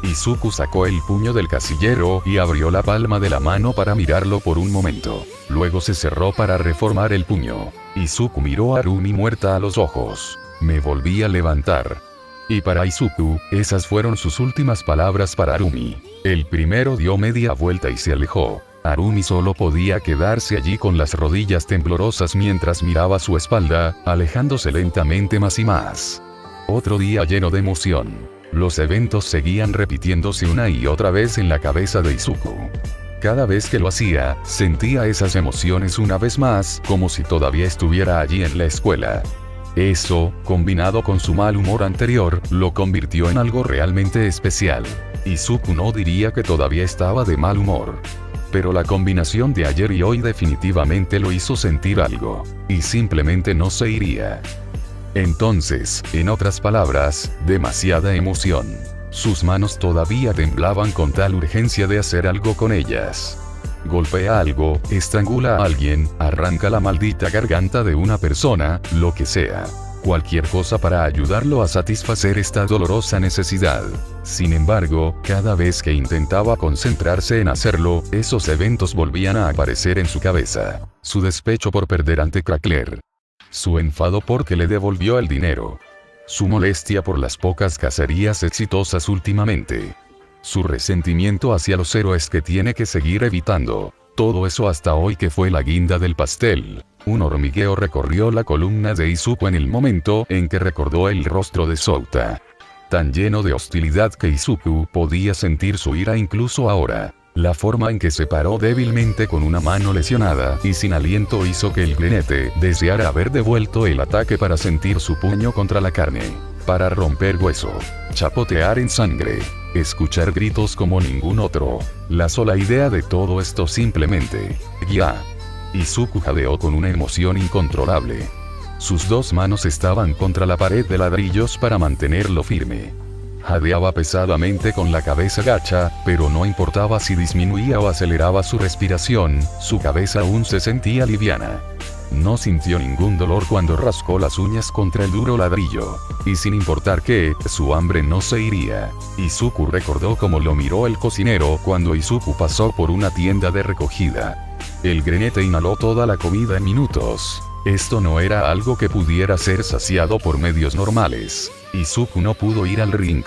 Izuku sacó el puño del casillero y abrió la palma de la mano para mirarlo por un momento. Luego se cerró para reformar el puño. Izuku miró a Harumi muerta a los ojos. Me volví a levantar. Y para Izuku, esas fueron sus últimas palabras para Harumi. El primero dio media vuelta y se alejó. Harumi solo podía quedarse allí con las rodillas temblorosas mientras miraba su espalda, alejándose lentamente más y más. Otro día lleno de emoción. Los eventos seguían repitiéndose una y otra vez en la cabeza de Izuku. Cada vez que lo hacía, sentía esas emociones una vez más, como si todavía estuviera allí en la escuela. Eso, combinado con su mal humor anterior, lo convirtió en algo realmente especial. Izuku no diría que todavía estaba de mal humor. Pero la combinación de ayer y hoy definitivamente lo hizo sentir algo. Y simplemente no se iría. Entonces, en otras palabras, demasiada emoción. Sus manos todavía temblaban con tal urgencia de hacer algo con ellas. Golpea algo, estrangula a alguien, arranca la maldita garganta de una persona, lo que sea. Cualquier cosa para ayudarlo a satisfacer esta dolorosa necesidad. Sin embargo, cada vez que intentaba concentrarse en hacerlo, esos eventos volvían a aparecer en su cabeza. Su despecho por perder ante Crackler. Su enfado porque le devolvió el dinero. Su molestia por las pocas cacerías exitosas últimamente. Su resentimiento hacia los héroes que tiene que seguir evitando. Todo eso hasta hoy que fue la guinda del pastel. Un hormigueo recorrió la columna de Izuku en el momento en que recordó el rostro de Souta. Tan lleno de hostilidad que Izuku podía sentir su ira incluso ahora. La forma en que se paró débilmente con una mano lesionada y sin aliento hizo que el granete deseara haber devuelto el ataque para sentir su puño contra la carne. Para romper hueso. Chapotear en sangre. Escuchar gritos como ningún otro. La sola idea de todo esto simplemente. ¡Ya! Izuku jadeó con una emoción incontrolable. Sus dos manos estaban contra la pared de ladrillos para mantenerlo firme. Jadeaba pesadamente con la cabeza gacha, pero no importaba si disminuía o aceleraba su respiración, su cabeza aún se sentía liviana. No sintió ningún dolor cuando rascó las uñas contra el duro ladrillo. Y sin importar qué, su hambre no se iría. Izuku recordó cómo lo miró el cocinero cuando Izuku pasó por una tienda de recogida. El granete inhaló toda la comida en minutos. Esto no era algo que pudiera ser saciado por medios normales. Izuku no pudo ir al ring.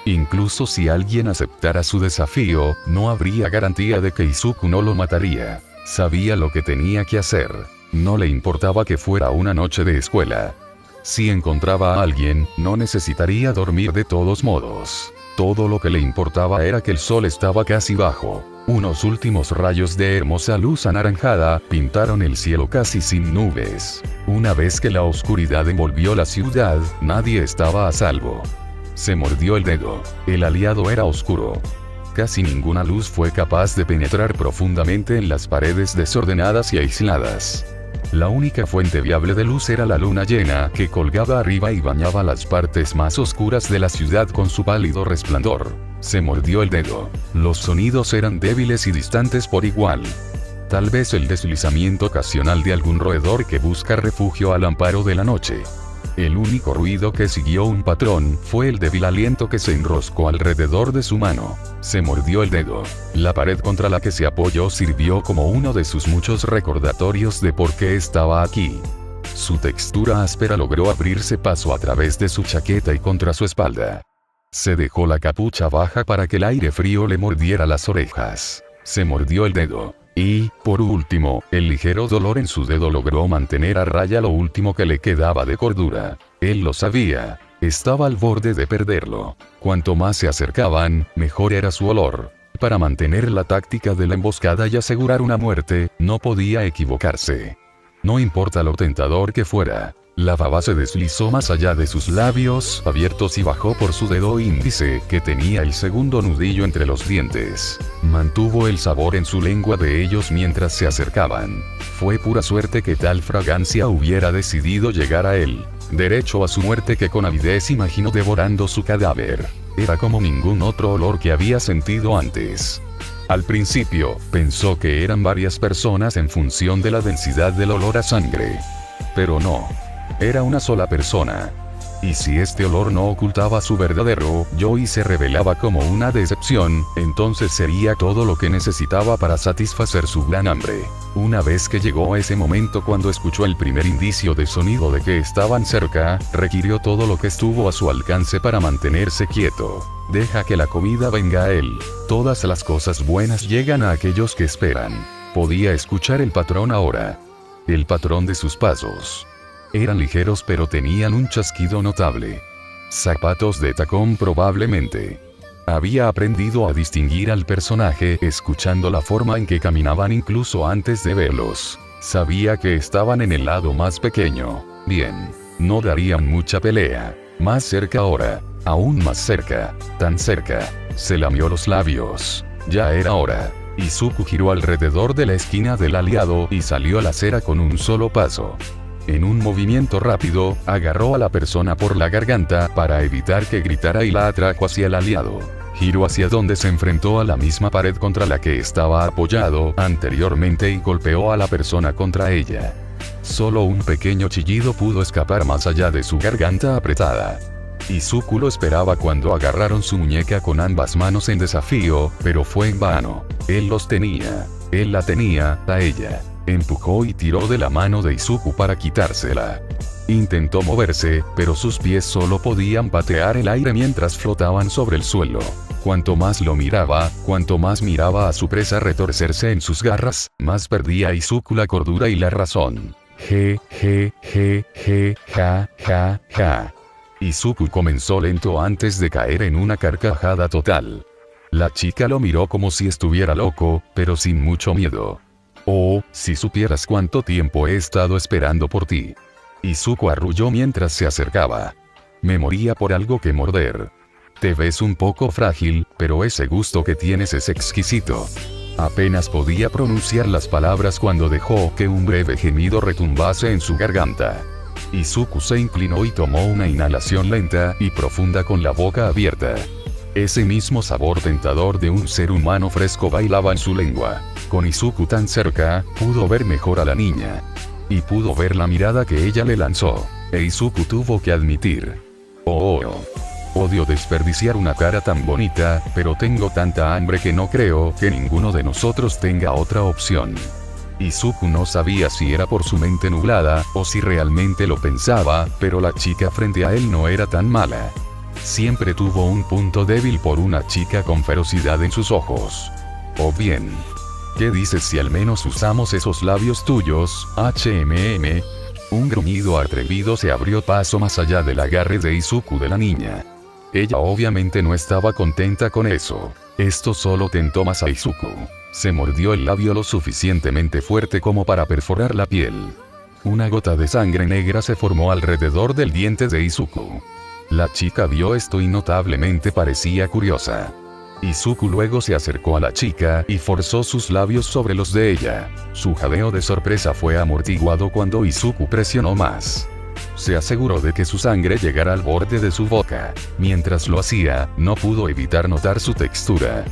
Incluso si alguien aceptara su desafío, no habría garantía de que Izuku no lo mataría. Sabía lo que tenía que hacer. No le importaba que fuera una noche de escuela. Si encontraba a alguien, no necesitaría dormir de todos modos. Todo lo que le importaba era que el sol estaba casi bajo. Unos últimos rayos de hermosa luz anaranjada pintaron el cielo casi sin nubes. Una vez que la oscuridad envolvió la ciudad, nadie estaba a salvo. Se mordió el dedo. El aliado era oscuro. Casi ninguna luz fue capaz de penetrar profundamente en las paredes desordenadas y aisladas. La única fuente viable de luz era la luna llena que colgaba arriba y bañaba las partes más oscuras de la ciudad con su pálido resplandor. Se mordió el dedo. Los sonidos eran débiles y distantes por igual. Tal vez el deslizamiento ocasional de algún roedor que busca refugio al amparo de la noche. El único ruido que siguió un patrón fue el débil aliento que se enroscó alrededor de su mano. Se mordió el dedo. La pared contra la que se apoyó sirvió como uno de sus muchos recordatorios de por qué estaba aquí. Su textura áspera logró abrirse paso a través de su chaqueta y contra su espalda. Se dejó la capucha baja para que el aire frío le mordiera las orejas. Se mordió el dedo. Y, por último, el ligero dolor en su dedo logró mantener a raya lo último que le quedaba de cordura. Él lo sabía. Estaba al borde de perderlo. Cuanto más se acercaban, mejor era su olor. Para mantener la táctica de la emboscada y asegurar una muerte, no podía equivocarse. No importa lo tentador que fuera. La baba se deslizó más allá de sus labios abiertos y bajó por su dedo índice, que tenía el segundo nudillo entre los dientes. Mantuvo el sabor en su lengua de ellos mientras se acercaban. Fue pura suerte que tal fragancia hubiera decidido llegar a él. Derecho a su muerte, que con avidez imaginó devorando su cadáver. Era como ningún otro olor que había sentido antes. Al principio, pensó que eran varias personas en función de la densidad del olor a sangre. Pero no. Era una sola persona. Y si este olor no ocultaba su verdadero yo y se revelaba como una decepción, entonces sería todo lo que necesitaba para satisfacer su gran hambre. Una vez que llegó ese momento, cuando escuchó el primer indicio de sonido de que estaban cerca, requirió todo lo que estuvo a su alcance para mantenerse quieto. Deja que la comida venga a él. Todas las cosas buenas llegan a aquellos que esperan. Podía escuchar el patrón ahora. El patrón de sus pasos. Eran ligeros pero tenían un chasquido notable. Zapatos de tacón probablemente. Había aprendido a distinguir al personaje escuchando la forma en que caminaban incluso antes de verlos. Sabía que estaban en el lado más pequeño. Bien. No darían mucha pelea. Más cerca ahora. Aún más cerca. Tan cerca. Se lamió los labios. Ya era hora. Izuku giró alrededor de la esquina del aliado y salió a la acera con un solo paso. En un movimiento rápido, agarró a la persona por la garganta para evitar que gritara y la atrajo hacia el aliado. Giró hacia donde se enfrentó a la misma pared contra la que estaba apoyado anteriormente y golpeó a la persona contra ella. Solo un pequeño chillido pudo escapar más allá de su garganta apretada. Izuku lo esperaba cuando agarraron su muñeca con ambas manos en desafío, pero fue en vano. Él los tenía. Él la tenía, a ella. Empujó y tiró de la mano de Izuku para quitársela. Intentó moverse, pero sus pies solo podían patear el aire mientras flotaban sobre el suelo. Cuanto más lo miraba, cuanto más miraba a su presa retorcerse en sus garras, más perdía Izuku la cordura y la razón. Ja. Izuku comenzó lento antes de caer en una carcajada total. La chica lo miró como si estuviera loco, pero sin mucho miedo. Oh, si supieras cuánto tiempo he estado esperando por ti. Izuku arrulló mientras se acercaba. Me moría por algo que morder. Te ves un poco frágil, pero ese gusto que tienes es exquisito. Apenas podía pronunciar las palabras cuando dejó que un breve gemido retumbase en su garganta. Izuku se inclinó y tomó una inhalación lenta y profunda con la boca abierta. Ese mismo sabor tentador de un ser humano fresco bailaba en su lengua. Con Izuku tan cerca, pudo ver mejor a la niña. Y pudo ver la mirada que ella le lanzó. E Izuku tuvo que admitir. Odio desperdiciar una cara tan bonita, pero tengo tanta hambre que no creo que ninguno de nosotros tenga otra opción. Izuku no sabía si era por su mente nublada, o si realmente lo pensaba, pero la chica frente a él no era tan mala. Siempre tuvo un punto débil por una chica con ferocidad en sus ojos. O bien. ¿Qué dices si al menos usamos esos labios tuyos, HMM? Un gruñido atrevido se abrió paso más allá del agarre de Izuku de la niña. Ella obviamente no estaba contenta con eso. Esto solo tentó más a Izuku. Se mordió el labio lo suficientemente fuerte como para perforar la piel. Una gota de sangre negra se formó alrededor del diente de Izuku. La chica vio esto y notablemente parecía curiosa. Izuku luego se acercó a la chica y forzó sus labios sobre los de ella. Su jadeo de sorpresa fue amortiguado cuando Izuku presionó más. Se aseguró de que su sangre llegara al borde de su boca. Mientras lo hacía, no pudo evitar notar su textura.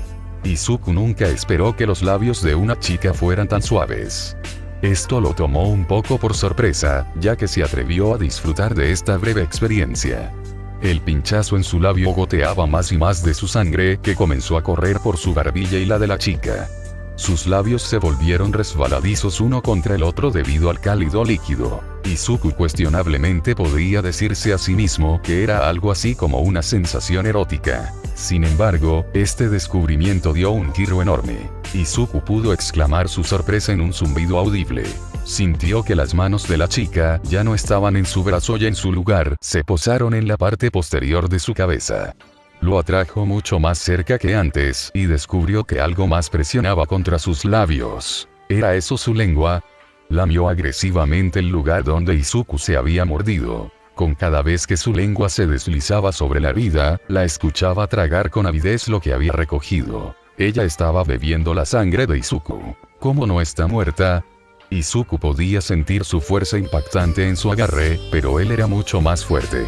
Izuku nunca esperó que los labios de una chica fueran tan suaves. Esto lo tomó un poco por sorpresa, ya que se atrevió a disfrutar de esta breve experiencia. El pinchazo en su labio goteaba más y más de su sangre, que comenzó a correr por su barbilla y la de la chica. Sus labios se volvieron resbaladizos uno contra el otro debido al cálido líquido. Izuku cuestionablemente podría decirse a sí mismo que era algo así como una sensación erótica. Sin embargo, este descubrimiento dio un giro enorme. Izuku pudo exclamar su sorpresa en un zumbido audible. Sintió que las manos de la chica ya no estaban en su brazo y en su lugar se posaron en la parte posterior de su cabeza. Lo atrajo mucho más cerca que antes y descubrió que algo más presionaba contra sus labios. ¿Era eso su lengua? Lamió agresivamente el lugar donde Izuku se había mordido. Con cada vez que su lengua se deslizaba sobre la herida, la escuchaba tragar con avidez lo que había recogido. Ella estaba bebiendo la sangre de Izuku. ¿Cómo no está muerta? Izuku podía sentir su fuerza impactante en su agarre, pero él era mucho más fuerte.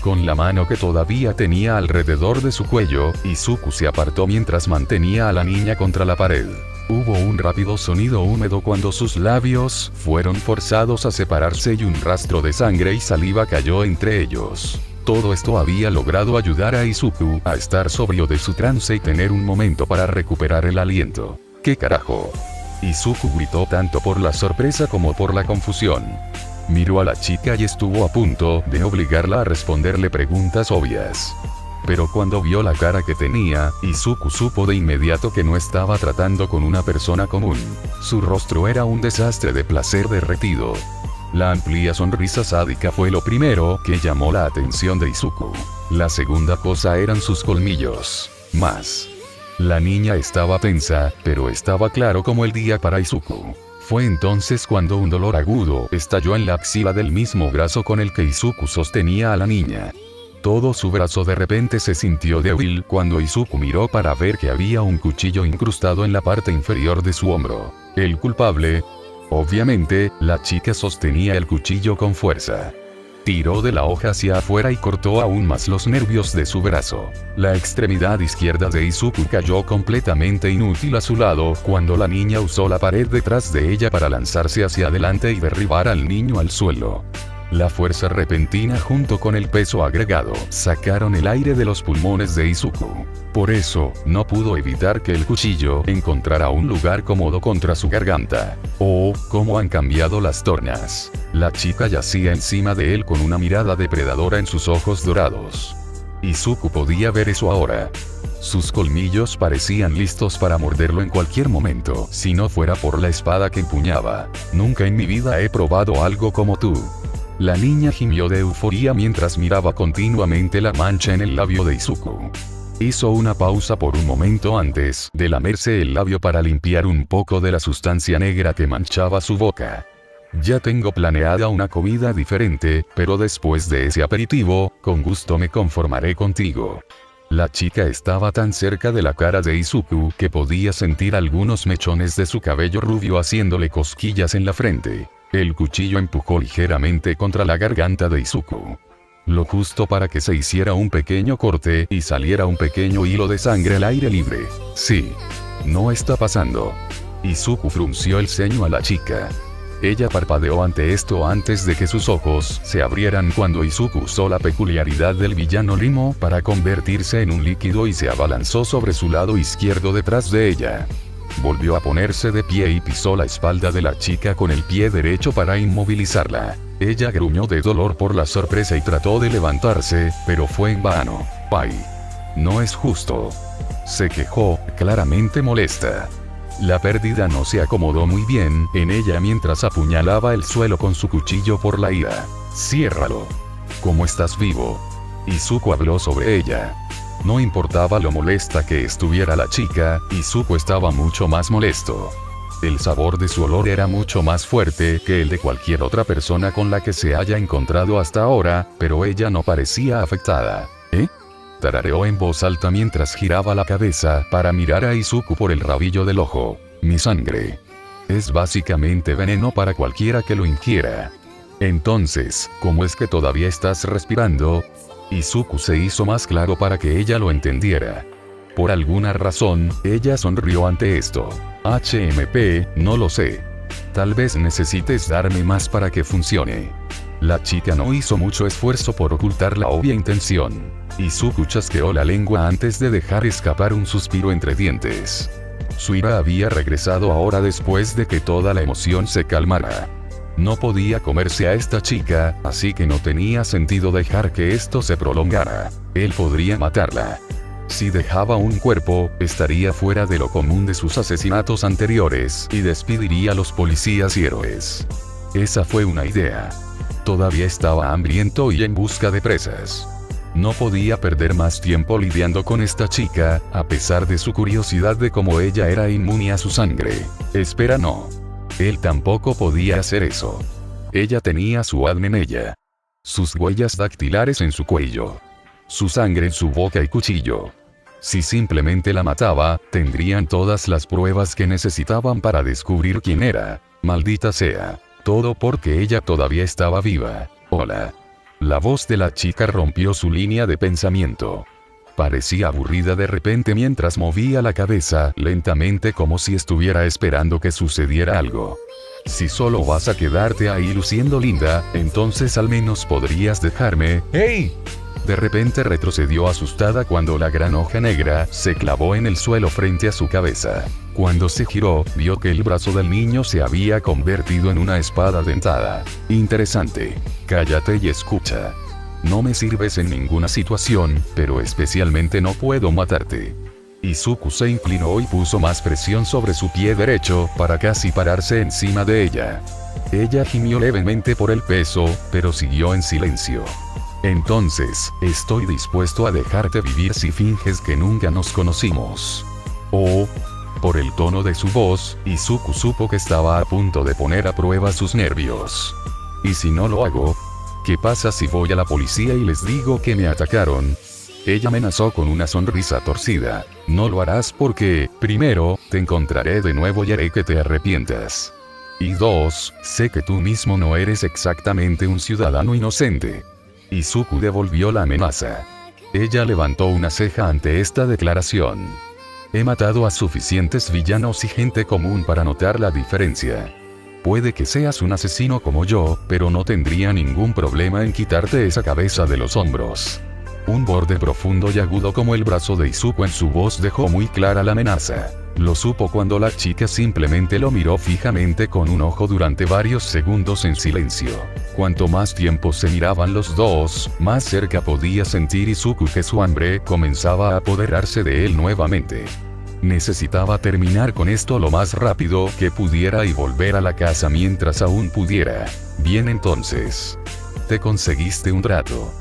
Con la mano que todavía tenía alrededor de su cuello, Izuku se apartó mientras mantenía a la niña contra la pared. Hubo un rápido sonido húmedo cuando sus labios fueron forzados a separarse y un rastro de sangre y saliva cayó entre ellos. Todo esto había logrado ayudar a Izuku a estar sobrio de su trance y tener un momento para recuperar el aliento. ¿Qué carajo? Izuku gritó tanto por la sorpresa como por la confusión. Miró a la chica y estuvo a punto de obligarla a responderle preguntas obvias. Pero cuando vio la cara que tenía, Izuku supo de inmediato que no estaba tratando con una persona común. Su rostro era un desastre de placer derretido. La amplia sonrisa sádica fue lo primero que llamó la atención de Izuku. La segunda cosa eran sus colmillos. Más. La niña estaba tensa, pero estaba claro como el día para Izuku. Fue entonces cuando un dolor agudo estalló en la axila del mismo brazo con el que Izuku sostenía a la niña. Todo su brazo de repente se sintió débil cuando Izuku miró para ver que había un cuchillo incrustado en la parte inferior de su hombro. ¿El culpable? Obviamente, la chica sostenía el cuchillo con fuerza. Tiró de la hoja hacia afuera y cortó aún más los nervios de su brazo. La extremidad izquierda de Izuku cayó completamente inútil a su lado cuando la niña usó la pared detrás de ella para lanzarse hacia adelante y derribar al niño al suelo. La fuerza repentina junto con el peso agregado sacaron el aire de los pulmones de Izuku. Por eso, no pudo evitar que el cuchillo encontrara un lugar cómodo contra su garganta. Oh, cómo han cambiado las tornas. La chica yacía encima de él con una mirada depredadora en sus ojos dorados. Izuku podía ver eso ahora. Sus colmillos parecían listos para morderlo en cualquier momento, si no fuera por la espada que empuñaba. Nunca en mi vida he probado algo como tú. La niña gimió de euforia mientras miraba continuamente la mancha en el labio de Izuku. Hizo una pausa por un momento antes de lamerse el labio para limpiar un poco de la sustancia negra que manchaba su boca. Ya tengo planeada una comida diferente, pero después de ese aperitivo, con gusto me conformaré contigo. La chica estaba tan cerca de la cara de Izuku que podía sentir algunos mechones de su cabello rubio haciéndole cosquillas en la frente. El cuchillo empujó ligeramente contra la garganta de Izuku. Lo justo para que se hiciera un pequeño corte y saliera un pequeño hilo de sangre al aire libre. Sí. No está pasando. Izuku frunció el ceño a la chica. Ella parpadeó ante esto antes de que sus ojos se abrieran cuando Izuku usó la peculiaridad del villano Limo para convertirse en un líquido y se abalanzó sobre su lado izquierdo detrás de ella. Volvió a ponerse de pie y pisó la espalda de la chica con el pie derecho para inmovilizarla. Ella gruñó de dolor por la sorpresa y trató de levantarse, pero fue en vano. ¡Ay! No es justo. Se quejó, claramente molesta. La pérdida no se acomodó muy bien en ella mientras apuñalaba el suelo con su cuchillo por la ira. ¡Ciérralo! ¿Cómo estás vivo? Izuku habló sobre ella. No importaba lo molesta que estuviera la chica, Izuku estaba mucho más molesto. El sabor de su olor era mucho más fuerte que el de cualquier otra persona con la que se haya encontrado hasta ahora, pero ella no parecía afectada. ¿Eh? Tarareó en voz alta mientras giraba la cabeza para mirar a Izuku por el rabillo del ojo. Mi sangre. Es básicamente veneno para cualquiera que lo ingiera. Entonces, ¿cómo es que todavía estás respirando? Izuku se hizo más claro para que ella lo entendiera. Por alguna razón, ella sonrió ante esto. HMP, no lo sé. Tal vez necesites darme más para que funcione. La chica no hizo mucho esfuerzo por ocultar la obvia intención. Izuku chasqueó la lengua antes de dejar escapar un suspiro entre dientes. Su ira había regresado ahora después de que toda la emoción se calmara. No podía comerse a esta chica, así que no tenía sentido dejar que esto se prolongara. Él podría matarla. Si dejaba un cuerpo, estaría fuera de lo común de sus asesinatos anteriores y despediría a los policías y héroes. Esa fue una idea. Todavía estaba hambriento y en busca de presas. No podía perder más tiempo lidiando con esta chica, a pesar de su curiosidad de cómo ella era inmune a su sangre. Espera, no. Él tampoco podía hacer eso. Ella tenía su ADN en ella. Sus huellas dactilares en su cuello. Su sangre en su boca y cuchillo. Si simplemente la mataba, tendrían todas las pruebas que necesitaban para descubrir quién era. Maldita sea. Todo porque ella todavía estaba viva. Hola. La voz de la chica rompió su línea de pensamiento. Parecía aburrida de repente mientras movía la cabeza lentamente como si estuviera esperando que sucediera algo. Si solo vas a quedarte ahí luciendo linda, entonces al menos podrías dejarme. ¡Hey! De repente retrocedió asustada cuando la gran hoja negra se clavó en el suelo frente a su cabeza. Cuando se giró, vio que el brazo del niño se había convertido en una espada dentada. Interesante. Cállate y escucha. No me sirves en ninguna situación, pero especialmente no puedo matarte. Izuku se inclinó y puso más presión sobre su pie derecho para casi pararse encima de ella. Ella gimió levemente por el peso, pero siguió en silencio. Entonces, estoy dispuesto a dejarte vivir si finges que nunca nos conocimos. Oh. Por el tono de su voz, Izuku supo que estaba a punto de poner a prueba sus nervios. ¿Y si no lo hago? ¿Qué pasa si voy a la policía y les digo que me atacaron? Ella amenazó con una sonrisa torcida. No lo harás porque, primero, te encontraré de nuevo y haré que te arrepientas. Y dos, sé que tú mismo no eres exactamente un ciudadano inocente. Izuku devolvió la amenaza. Ella levantó una ceja ante esta declaración. He matado a suficientes villanos y gente común para notar la diferencia. Puede que seas un asesino como yo, pero no tendría ningún problema en quitarte esa cabeza de los hombros. Un borde profundo y agudo como el brazo de Izuku en su voz dejó muy clara la amenaza. Lo supo cuando la chica simplemente lo miró fijamente con un ojo durante varios segundos en silencio. Cuanto más tiempo se miraban los dos, más cerca podía sentir Izuku que su hambre comenzaba a apoderarse de él nuevamente. Necesitaba terminar con esto lo más rápido que pudiera y volver a la casa mientras aún pudiera. Bien entonces. Te conseguiste un trato.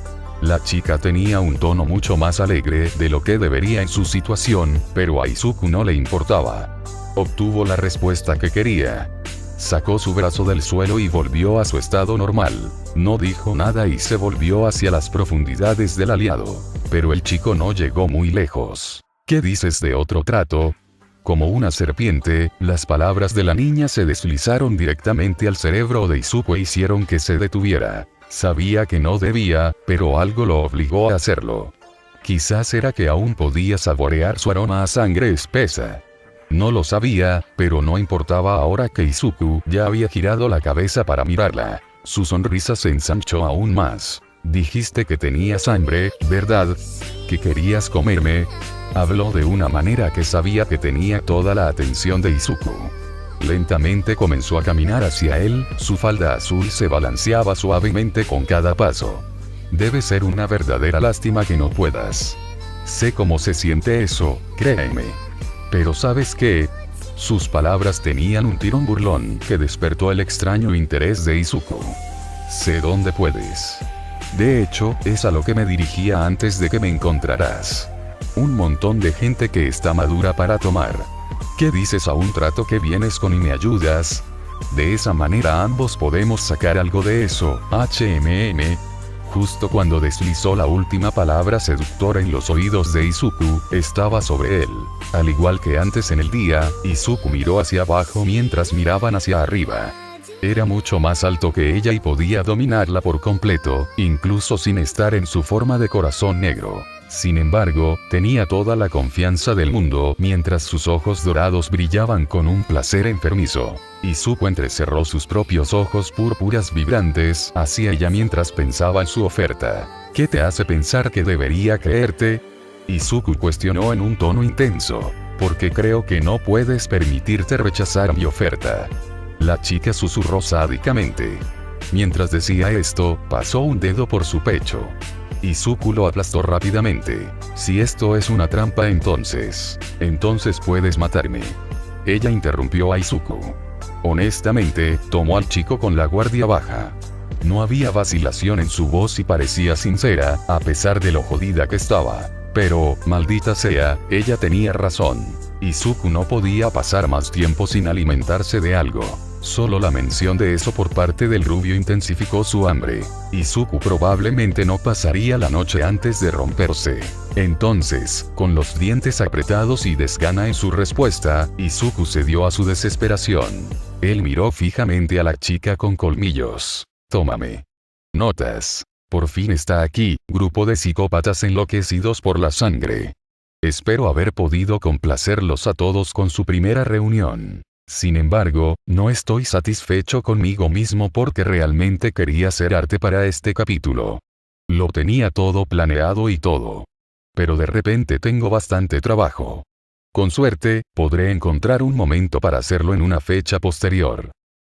La chica tenía un tono mucho más alegre de lo que debería en su situación, pero a Izuku no le importaba. Obtuvo la respuesta que quería. Sacó su brazo del suelo y volvió a su estado normal. No dijo nada y se volvió hacia las profundidades del aliado. Pero el chico no llegó muy lejos. ¿Qué dices de otro trato? Como una serpiente, las palabras de la niña se deslizaron directamente al cerebro de Izuku e hicieron que se detuviera. Sabía que no debía, pero algo lo obligó a hacerlo. Quizás era que aún podía saborear su aroma a sangre espesa. No lo sabía, pero no importaba ahora que Izuku ya había girado la cabeza para mirarla. Su sonrisa se ensanchó aún más. Dijiste que tenías hambre, ¿verdad? ¿Que querías comerme? Habló de una manera que sabía que tenía toda la atención de Izuku. Lentamente comenzó a caminar hacia él, su falda azul se balanceaba suavemente con cada paso. Debe ser una verdadera lástima que no puedas. Sé cómo se siente eso, créeme. Pero ¿sabes qué? Sus palabras tenían un tirón burlón que despertó el extraño interés de Izuku. Sé dónde puedes. De hecho, es a lo que me dirigía antes de que me encontraras. Un montón de gente que está madura para tomar. ¿Qué dices a un trato que vienes con y me ayudas? De esa manera ambos podemos sacar algo de eso, Justo cuando deslizó la última palabra seductora en los oídos de Izuku, estaba sobre él. Al igual que antes en el día, Izuku miró hacia abajo mientras miraban hacia arriba. Era mucho más alto que ella y podía dominarla por completo, incluso sin estar en su forma de corazón negro. Sin embargo, tenía toda la confianza del mundo mientras sus ojos dorados brillaban con un placer enfermizo. Izuku entrecerró sus propios ojos púrpuras vibrantes hacia ella mientras pensaba en su oferta. ¿Qué te hace pensar que debería creerte? Izuku cuestionó en un tono intenso. Porque creo que no puedes permitirte rechazar mi oferta. La chica susurró sádicamente. Mientras decía esto, pasó un dedo por su pecho. Izuku lo aplastó rápidamente. Si esto es una trampa entonces puedes matarme. Ella interrumpió a Izuku. Honestamente, tomó al chico con la guardia baja. No había vacilación en su voz y parecía sincera, a pesar de lo jodida que estaba. Pero, maldita sea, ella tenía razón. Izuku no podía pasar más tiempo sin alimentarse de algo. Solo la mención de eso por parte del rubio intensificó su hambre. Izuku probablemente no pasaría la noche antes de romperse. Entonces, con los dientes apretados y desgana en su respuesta, Izuku cedió a su desesperación. Él miró fijamente a la chica con colmillos. Tómame. Notas. Por fin está aquí, grupo de psicópatas enloquecidos por la sangre. Espero haber podido complacerlos a todos con su primera reunión. Sin embargo, no estoy satisfecho conmigo mismo porque realmente quería hacer arte para este capítulo. Lo tenía todo planeado y todo. Pero de repente tengo bastante trabajo. Con suerte, podré encontrar un momento para hacerlo en una fecha posterior.